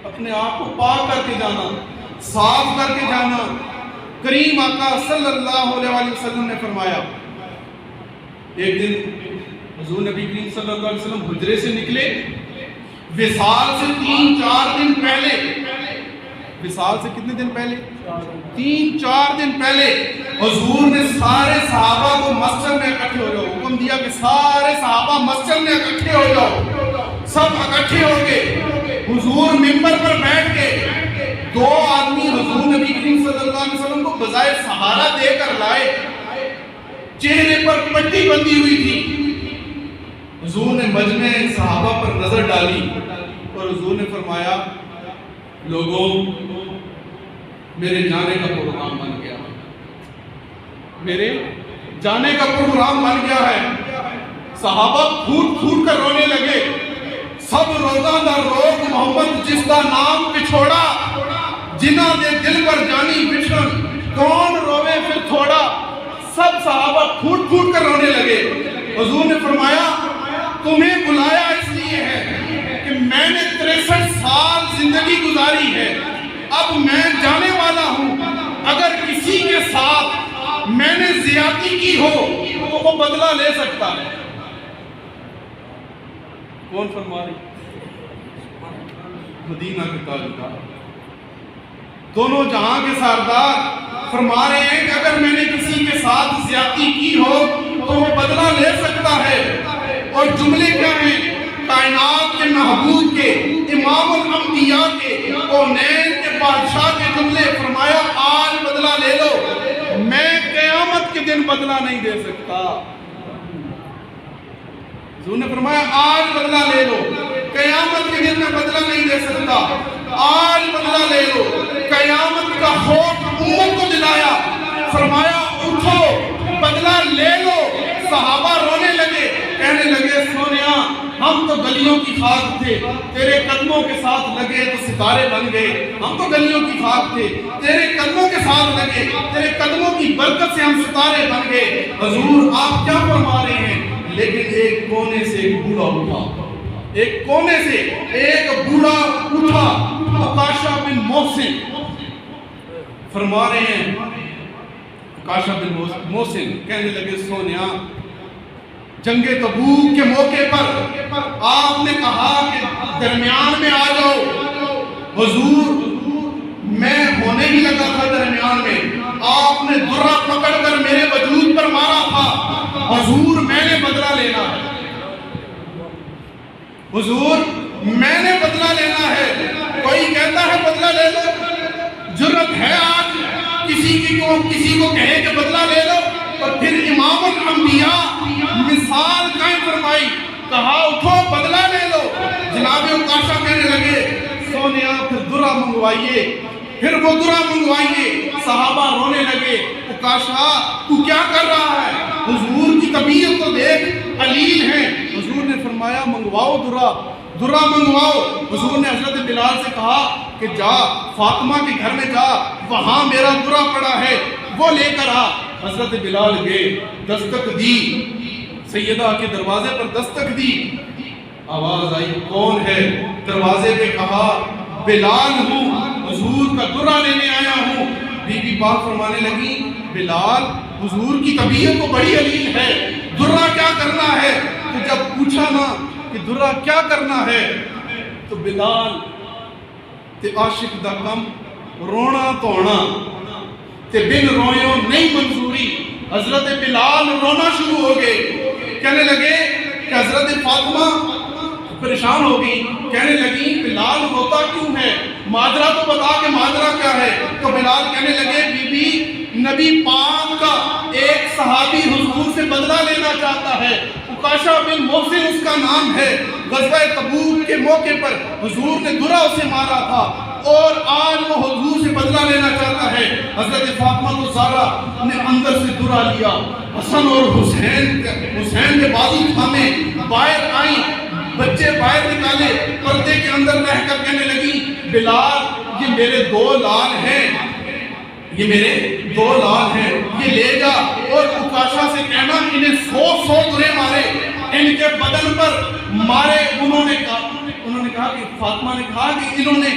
اپنے آپ کو پاک کر کے جانا, صاف کر کے جانا. کریم آقا صلی اللہ علیہ وسلم نے فرمایا, ایک دن حضور نبی کریم صلی اللہ علیہ وسلم حجرے سے نکلے, وصال سے 3-4 دن پہلے, وصال سے کتنے دن پہلے, 3-4 دن پہلے حضور نے سارے صحابہ کو مسجد میں اکٹھے ہو جاؤ, حکم دیا کہ سارے صحابہ مسجد میں اکٹھے ہو جاؤ. سب اکٹھے ہو گئے, حضور منبر پر بیٹھ کے 2 آدمی حضور نبی کریم صلی اللہ علیہ وسلم کو بظاہر سہارا دے کر لائے, چہرے پر پٹی بندھی ہوئی تھی. حضور نے مجمع صحابہ پر نظر ڈالی اور حضور نے فرمایا لوگوں میرے جانے کا پروگرام بن گیا, میرے جانے کا پروگرام بن گیا ہے. صحابہ پھوٹ کر رونے لگے, سب روزہ در روز محمد جس کا نام پچھوڑا, جنہ دے دل پر جانی بچھڑن, کون روے پھر تھوڑا. سب صحابہ پھوٹ کر رونے لگے. حضور نے فرمایا تمہیں بلایا اس لیے ہے کہ میں نے 63 سال زندگی گزاری ہے, اب میں جانے والا ہوں, اگر کسی کے ساتھ میں نے زیادتی کی ہو تو وہ بدلہ لے سکتا ہے. کون فرما رہی؟ مدینہ کے تاجدار, دونوں جہاں کے سردار فرما رہے ہیں کہ اگر میں نے کسی کے ساتھ زیادتی کی ہو تو وہ بدلہ لے سکتا ہے. اور جملے کیا ہیں؟ کائنات کے محبوب کے, امام الانبیاء کے, کونین کے بادشاہ کے جملے. فرمایا آج بدلہ لے لو, میں قیامت کے دن بدلہ نہیں دے سکتا. حضور نے فرمایا آج بدلہ لے لو, قیامت کے دن میں بدلہ نہیں دے سکتا. آج بدلہ لے لو. قیامت کا خوف امت کو دلایا, فرمایا اٹھو بدلہ لے لو. صحابہ رونے لگے, ہم تو گلیوں کی خاک تھے، تیرے قدموں کے ساتھ لگے تو ستارے بن گئے. ہم تو گلیوں کی خاک تھے، تیرے قدموں کے ساتھ لگے، تیرے قدموں کی برکت سے ہم ستارے بن گئے. حضور آپ کیا فرما رہے ہیں؟ لیکن ایک کونے سے ایک بوڑھا اٹھا، ایک کونے سے ایک بوڑھا اٹھا. عکاشہ بن محسن فرما رہے ہیں، عکاشہ بن محسن کہنے لگے سونیا جنگ تبوک کے موقع پر آپ نے کہا کہ درمیان میں آ جاؤ. حضور میں ہونے ہی لگا تھا درمیان میں، آپ نے درہ پکڑ کر میرے وجود پر مارا تھا. حضور میں نے بدلہ لینا ہے، حضور میں نے بدلہ لینا ہے. کوئی کہتا ہے بدلہ لے لو، جرت ہے آج کسی کو کہے کہ بدلہ لے لو. اور پھر امام الانبیاء مثال قائم فرمائی، کہا اٹھو بدلہ لے لو. جناب عکاشہ کہنے لگے سونیا پھر درہ منگوائیے، پھر وہ درہ منگوائیے. صحابہ رونے لگے، عکاشہ تو کیا کر رہا ہے؟ حضور کی طبیعت تو دیکھ علیل ہے. حضور نے فرمایا منگواؤ درہ منگواؤ. حضور نے حضرت بلال سے کہا کہ جا فاطمہ کے گھر میں جا، وہاں میرا درہ پڑا ہے وہ لے کر آ. حضرت بلال گئے، دستک دی، سیدہ کے دروازے پر دستک دی. آواز آئی کون ہے؟ دروازے پہ کہا بلال ہوں، حضور کا درہ لینے آیا ہوں. بی بی پاک فرمانے لگی بلال حضور کی طبیعت تو بڑی علیل ہے، درہ کیا کرنا ہے؟ تو جب پوچھا نا کہ درہ کیا کرنا ہے تو بلال تے عاشق دا کم رونا تونا تے بن رویوں نہیں منظوری. حضرت بلال رونا شروع ہو گئے، کہنے لگے کہ حضرت فاطمہ پریشان ہو گئی، کہنے لگی بلال روتا کیوں ہے؟ ماجرا تو بتا کہ ماجرا کیا ہے. تو بلال کہنے لگے بی بی نبی پاک کا ایک صحابی حضور سے بدلہ لینا چاہتا ہے، عکاشہ بن محسن اس کا نام ہے. غزوہ تبوک کے موقع پر حضور نے درہ اسے مارا تھا اور آج وہ حضور سے بدلہ لینا چاہتا ہے. حضرت فاطمہ الزہرا نے اندر سے درہ لیا، حسن اور حسین کے بازو تھامے، باہر آئیں، بچے باہر نکالے، پردے کے اندر رہ کر کہنے لگی بلال یہ میرے دو لال ہیں، یہ میرے دو لال ہیں، یہ لے جا. اور عکاشہ سے کہنا انہیں 100 درے مارے، ان کے بدن پر مارے. انہوں نے کہا کہ فاطمہ نے کہا کہ انہوں نے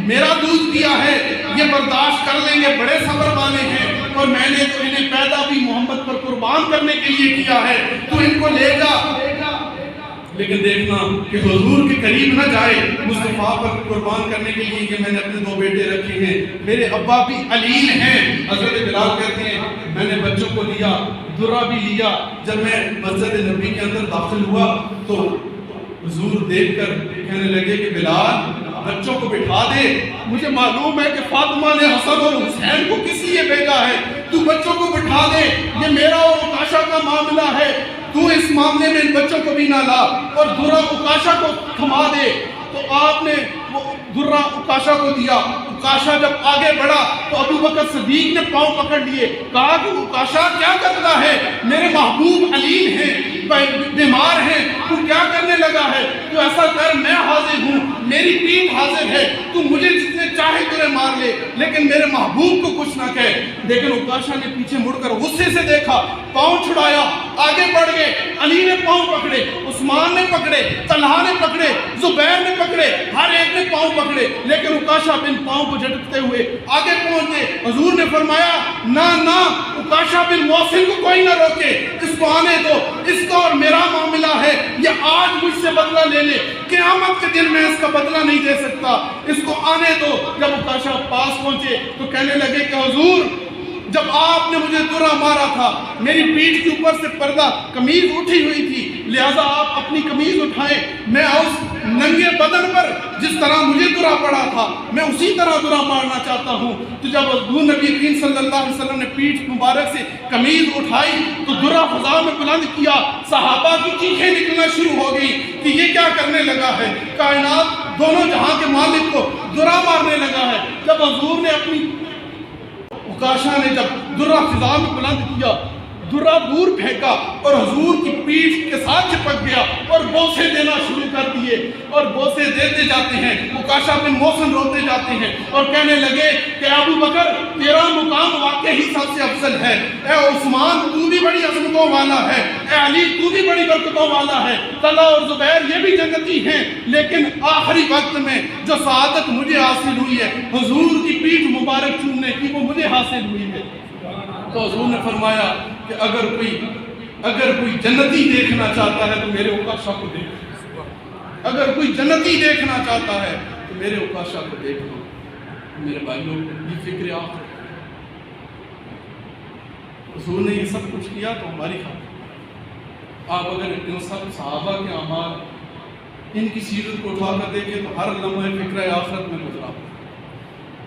میرا دودھ پیا ہے، یہ برداشت کر لیں گے، بڑے صبر والے ہیں، اور میں نے تو انہیں پیدا بھی محمد پر قربان کرنے کے لیے کیا ہے، تو ان کو لے جا. لیکن دیکھنا کہ حضور کے قریب نہ جائے مصطفیٰ پر قربان کرنے کے لیے کہ میں نے اپنے 2 بیٹے رکھے ہیں، میرے ابا بھی علیل ہیں. حضرت بلال کہتے ہیں میں نے بچوں کو لیا، درہ بھی لیا. جب میں مسجد نبی کے اندر داخل ہوا تو حضور دیکھ کر کہنے لگے کہ بلال بچوں کو بٹھا دے، مجھے معلوم ہے کہ فاطمہ نے حسن اور حسین کو کس لیے بھیجا ہے، تو بچوں کو بٹھا دے، یہ میرا اور عکاشہ کا معاملہ ہے، تو اس معاملے میں ان بچوں کو بھی نہ لا اور درہ عکاشہ کو تھما دے. تو آپ نے وہ درہ عکاشہ کو دیا. عکاشہ جب آگے بڑھا تو ابو بکر صدیق نے پاؤں پکڑ لیے، کہا کہ عکاشہ کیا کرتا ہے؟ میرے محبوب علیل ہیں، بیمار ہیں، تو کیا کرنے لگا ہے؟ تو ایسا کر میں حاضر ہوں، میری پیٹھ حاضر ہے، تو مجھے جتنے چاہے تیرے مار لے لیکن میرے محبوب کو کچھ نہ کہے. لیکن عکاشہ نے پیچھے مڑ کر غصے سے دیکھا، پاؤں چھڑایا، آگے بڑھ گئے. علی نے پاؤں پکڑے، عثمان نے پکڑے، طلحہ نے پکڑے، زبیر نے پکڑے، ہر ایک نے پاؤں پکڑے، لیکن عکاشہ بن پاؤں کو جھٹکتے ہوئے آگے پہنچے. حضور نے فرمایا نہ عکاشہ بن محسن کو کوئی نہ روکے، اس کو آنے دو، اس کا اور میرا معاملہ ہے، یہ آج مجھ سے بدلہ لے لے، قیامت کے دن میں اس کا بدلہ نہیں دے سکتا، اس کو آنے دو. جب عکاشہ پاس پہنچے تو کہنے لگے کہ حضور جب آپ نے مجھے درہ مارا تھا میری پیٹھ کے اوپر سے پردہ قمیض اٹھی ہوئی تھی، لہذا آپ اپنی قمیض اٹھائیں، میں اس ننگے بدن پر جس طرح مجھے درہ پڑا تھا میں اسی طرح درہ مارنا چاہتا ہوں. تو جب حضور نبی کریم صلی اللہ علیہ وسلم نے پیٹھ مبارک سے قمیض اٹھائی تو درہ فضا میں بلند کیا، صحابہ کی چیخیں نکلنا شروع ہو گئی کہ یہ کیا کرنے لگا ہے، کائنات دونوں جہاں کے مالک کو درہ مارنے لگا ہے. جب حضور نے عکاشہ نے جب درہ فضا میں بلند کیا درا دور پھینکا اور حضور کی پیٹھ کے ساتھ چپک گیا اور بوسے دینا شروع کر دیے، اور بوسے دیتے جاتے ہیں۔ عکاشہ بن محصن روتے جاتے ہیں اور کہنے لگے کہ ابو بکر تیرا مقام واقعی سب سے افضل ہے، اے عثمان تو بھی بڑی عظمتوں والا ہے، اے علی تو بھی بڑی برکتوں والا ہے، طلحہ اور زبیر یہ بھی جنتی ہیں، لیکن آخری وقت میں جو سعادت مجھے حاصل ہوئی ہے حضور کی پیٹھ مبارک چومنے کی، وہ مجھے حاصل ہوئی ہے۔ تو حضور نے فرمایا کہ اگر کوئی جنتی دیکھنا چاہتا ہے تو میرے عکاشہ کو دیکھ، اگر کوئی جنتی دیکھنا چاہتا ہے تو میرے عکاشہ کو دیکھ لو۔ میرے بھائیوں، یہ فکر آخرت، حضور نے یہ سب کچھ کیا تو ہماری خاطر۔ آپ اگر ان سب صحابہ کے اعمال، ان کی سیرت کو اٹھا کر دیکھیں تو ہر لمحہ فکر آخرت میں گزرا،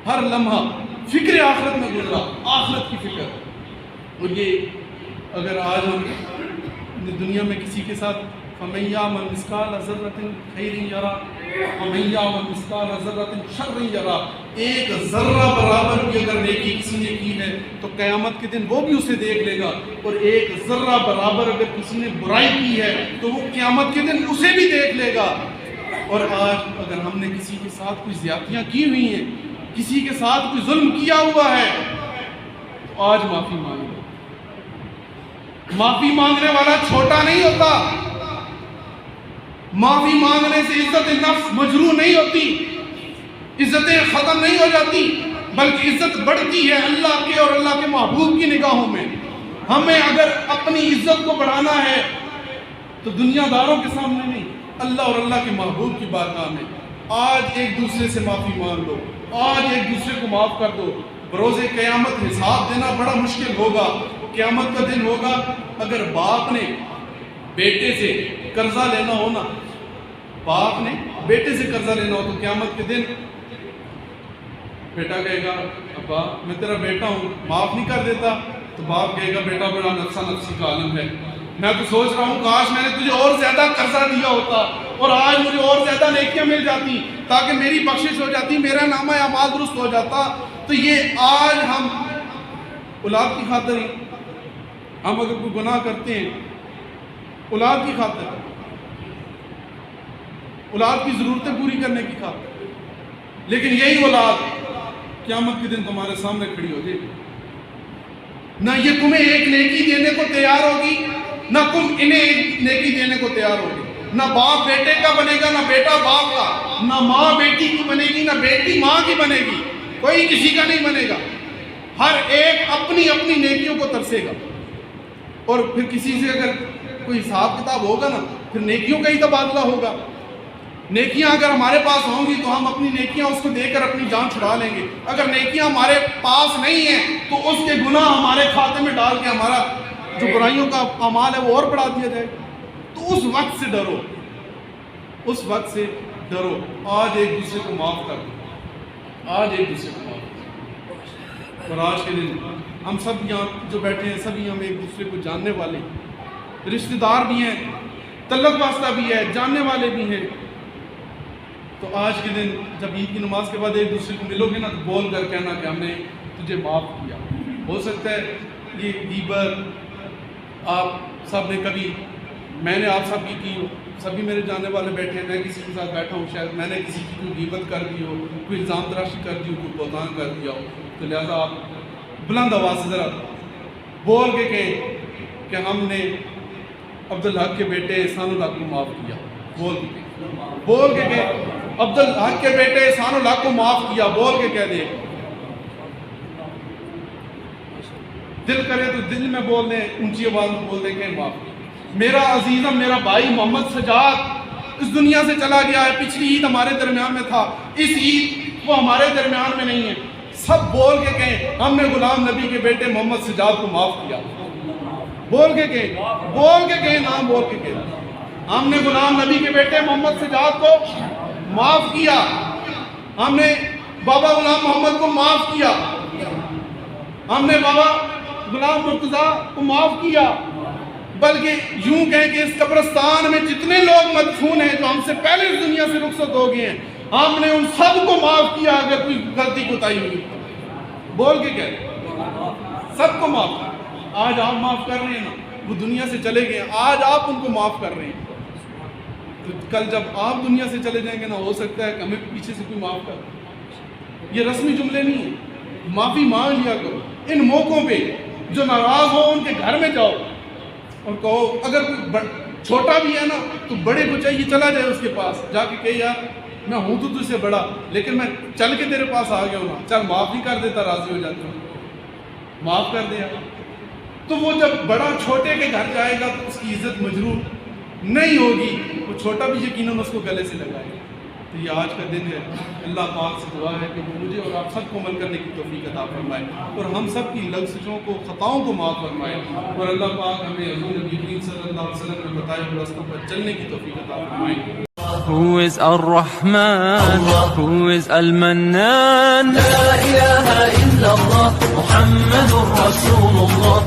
ہر لمحہ فکر آخرت میں گزرا، آخرت کی فکر۔ اور یہ اگر آج ہم دنیا میں کسی کے ساتھ فَمَن يَعْمَلْ مِثْقَالَ ذَرَّةٍ خَيْرٍ يَرَهُ وَمَن يَعْمَلْ مِثْقَالَ ذَرَّةٍ شَرٍّ يَرَهُ، ایک ذرہ برابر کی اگر نیکی کسی نے کی ہے تو قیامت کے دن وہ بھی اسے دیکھ لے گا، اور ایک ذرہ برابر اگر کسی نے برائی کی ہے تو وہ قیامت کے دن اسے بھی دیکھ لے گا۔ اور آج اگر ہم نے کسی کے ساتھ کوئی زیادتیاں کی ہوئی ہیں، کسی کے ساتھ کوئی ظلم کیا ہوا ہے، تو آج معافی مانگو۔ معافی مانگنے والا چھوٹا نہیں ہوتا، معافی مانگنے سے عزت نفس مجروح نہیں ہوتی، عزتیں ختم نہیں ہو جاتی، بلکہ عزت بڑھتی ہے اللہ کے اور اللہ کے محبوب کی نگاہوں میں۔ ہمیں اگر اپنی عزت کو بڑھانا ہے تو دنیا داروں کے سامنے نہیں، اللہ اور اللہ کے محبوب کی بارگاہ میں۔ آج ایک دوسرے سے معافی مانگ لو، آج ایک دوسرے کو معاف کر دو۔ بروز قیامت حساب دینا بڑا مشکل ہوگا، قیامت کا دن ہوگا۔ اگر باپ نے بیٹے سے قرضہ لینا ہو نا، باپ نے بیٹے سے قرضہ لینا ہو تو قیامت کے دن بیٹا کہے گا ابا میں تیرا بیٹا ہوں، معاف نہیں کر دیتا، تو باپ کہے گا بیٹا بڑا نفسا نفسی کا عالم ہے، میں تو سوچ رہا ہوں کاش میں نے تجھے اور زیادہ قرضہ دیا ہوتا اور آج مجھے اور زیادہ نیکیاں مل جاتی تاکہ میری بخشش ہو جاتی، میرا نامہ اعمال درست ہو جاتا۔ تو یہ آج ہم اولاد کی خاطر ہی، ہم اگر کوئی گناہ کرتے ہیں اولاد کی خاطر، اولاد کی ضرورتیں پوری کرنے کی خاطر، لیکن یہی اولاد قیامت کے دن تمہارے سامنے کھڑی ہو جائے گی، نہ یہ تمہیں ایک نیکی دینے کو تیار ہوگی، نہ تم انہیں ایک نیکی دینے کو تیار ہوگی۔ نہ باپ بیٹے کا بنے گا، نہ بیٹا باپ کا، نہ ماں بیٹی کی بنے گی، نہ بیٹی ماں کی بنے گی، کوئی کسی کا نہیں بنے گا۔ ہر ایک اپنی اپنی نیکیوں کو ترسے گا، اور پھر کسی سے اگر کوئی حساب کتاب ہوگا نا، پھر نیکیوں کا ہی تبادلہ ہوگا۔ نیکیاں اگر ہمارے پاس ہوں گی تو ہم اپنی نیکیاں اس کو دے کر اپنی جان چھڑا لیں گے، اگر نیکیاں ہمارے پاس نہیں ہیں تو اس کے گناہ ہمارے کھاتے میں ڈال کے ہمارا جو برائیوں کا اعمال ہے وہ اور بڑھا دیا جائے گا۔ تو اس وقت سے ڈرو، اس وقت سے ڈرو۔ آج ایک دوسرے کو معاف کر دو، آج ایک دوسرے کو معاف کر دو۔ اور آج کے دن ہم سب یہاں جو بیٹھے ہیں سبھی ہم ایک دوسرے کو جاننے والے، رشتہ دار بھی ہیں، تعلق واسطہ بھی ہے، جاننے والے بھی ہیں۔ تو آج کے دن جب عید کی نماز کے بعد ایک دوسرے کو ملو گے نا تو بول کر کہنا کہ ہم نے تجھے معاف کیا۔ ہو سکتا ہے یہ غیبت آپ سب نے کبھی، میں نے آپ سب کی ہو، سبھی میرے جاننے والے بیٹھے ہیں، میں کسی کے ساتھ بیٹھا ہوں، شاید میں نے کسی کی کوئی غیبت کر دی ہو، کوئی الزام تراشی کر دی ہو، کوئی بہتان کر دیا ہو، تو لہٰذا آپ بلند آواز سے ذرا بول کے کہیں کہ ہم نے عبدالحق کے بیٹے احسان الحق کو معاف کیا، بول کے کہیں عبدالحق کے بیٹے احسان الحق کو معاف کیا، بول کے کہہ دے۔ دل کرے تو دل میں بول دیں، اونچی آواز میں بول دیں کہ معاف کیا۔ میرا عزیزم، میرا بھائی محمد سجاد اس دنیا سے چلا گیا ہے، پچھلی عید ہمارے درمیان میں تھا، اس عید وہ ہمارے درمیان میں نہیں ہے۔ سب بول کے کہیں ہم نے غلام نبی کے بیٹے محمد سجاد کو معاف کیا، بول کے کہیں نام بول کے کہیں ہم نے غلام نبی کے بیٹے محمد سجاد کو معاف کیا، ہم نے بابا غلام محمد کو معاف کیا، ہم نے بابا غلام مرتضیٰ کو معاف کیا۔ بلکہ یوں کہیں کہ اس قبرستان میں جتنے لوگ مدفون ہیں جو ہم سے پہلے اس دنیا سے رخصت ہو گئے ہیں، ہم نے ان سب کو معاف کیا اگر کوئی غلطی کوتاہی ہوئی، بول کے کہہ سب کو معاف کیا۔ آج آپ معاف کر رہے ہیں نا، وہ دنیا سے چلے گئے ہیں، آج آپ ان کو معاف کر رہے ہیں، تو کل جب آپ دنیا سے چلے جائیں گے نا، ہو سکتا ہے کہ ہمیں پیچھے سے کوئی معاف کر۔ یہ رسمی جملے نہیں ہیں، معافی مانگ لیا کرو۔ ان موقعوں پہ جو ناراض ہو ان کے گھر میں جاؤ اور کہو، اگر کوئی چھوٹا بھی ہے نا تو بڑے کو چاہیے چلا جائے اس کے پاس، جا کے کہ یار میں ہوں تو تجھ سے بڑا، لیکن میں چل کے تیرے پاس آ گیا ہوں نا، چل معاف ہی کر دیتا، راضی ہو جاتا ہوں، معاف کر دیا۔ تو وہ جب بڑا چھوٹے کے گھر جائے گا تو اس کی عزت مجروح نہیں ہوگی، وہ چھوٹا بھی یقیناً اس کو گلے سے لگائے گا۔ تو یہ آج کا دن ہے، اللہ پاک سے دعا ہے کہ وہ مجھے اور آپ سب کو عمل کرنے کی توفیق عطا فرمائے اور ہم سب کی لغزشوں کو، خطاؤں کو معاف فرمائے، اور اللہ پاک ہمیں حضور نبی کریم صلی اللہ علیہ وسلم نے بتائے ہوئے رستوں پر چلنے کی توفیق عطا فرمائے۔ Who is Ar-Rahman? Who is Al-Mannan? لا إله إلا الله محمد رسول الله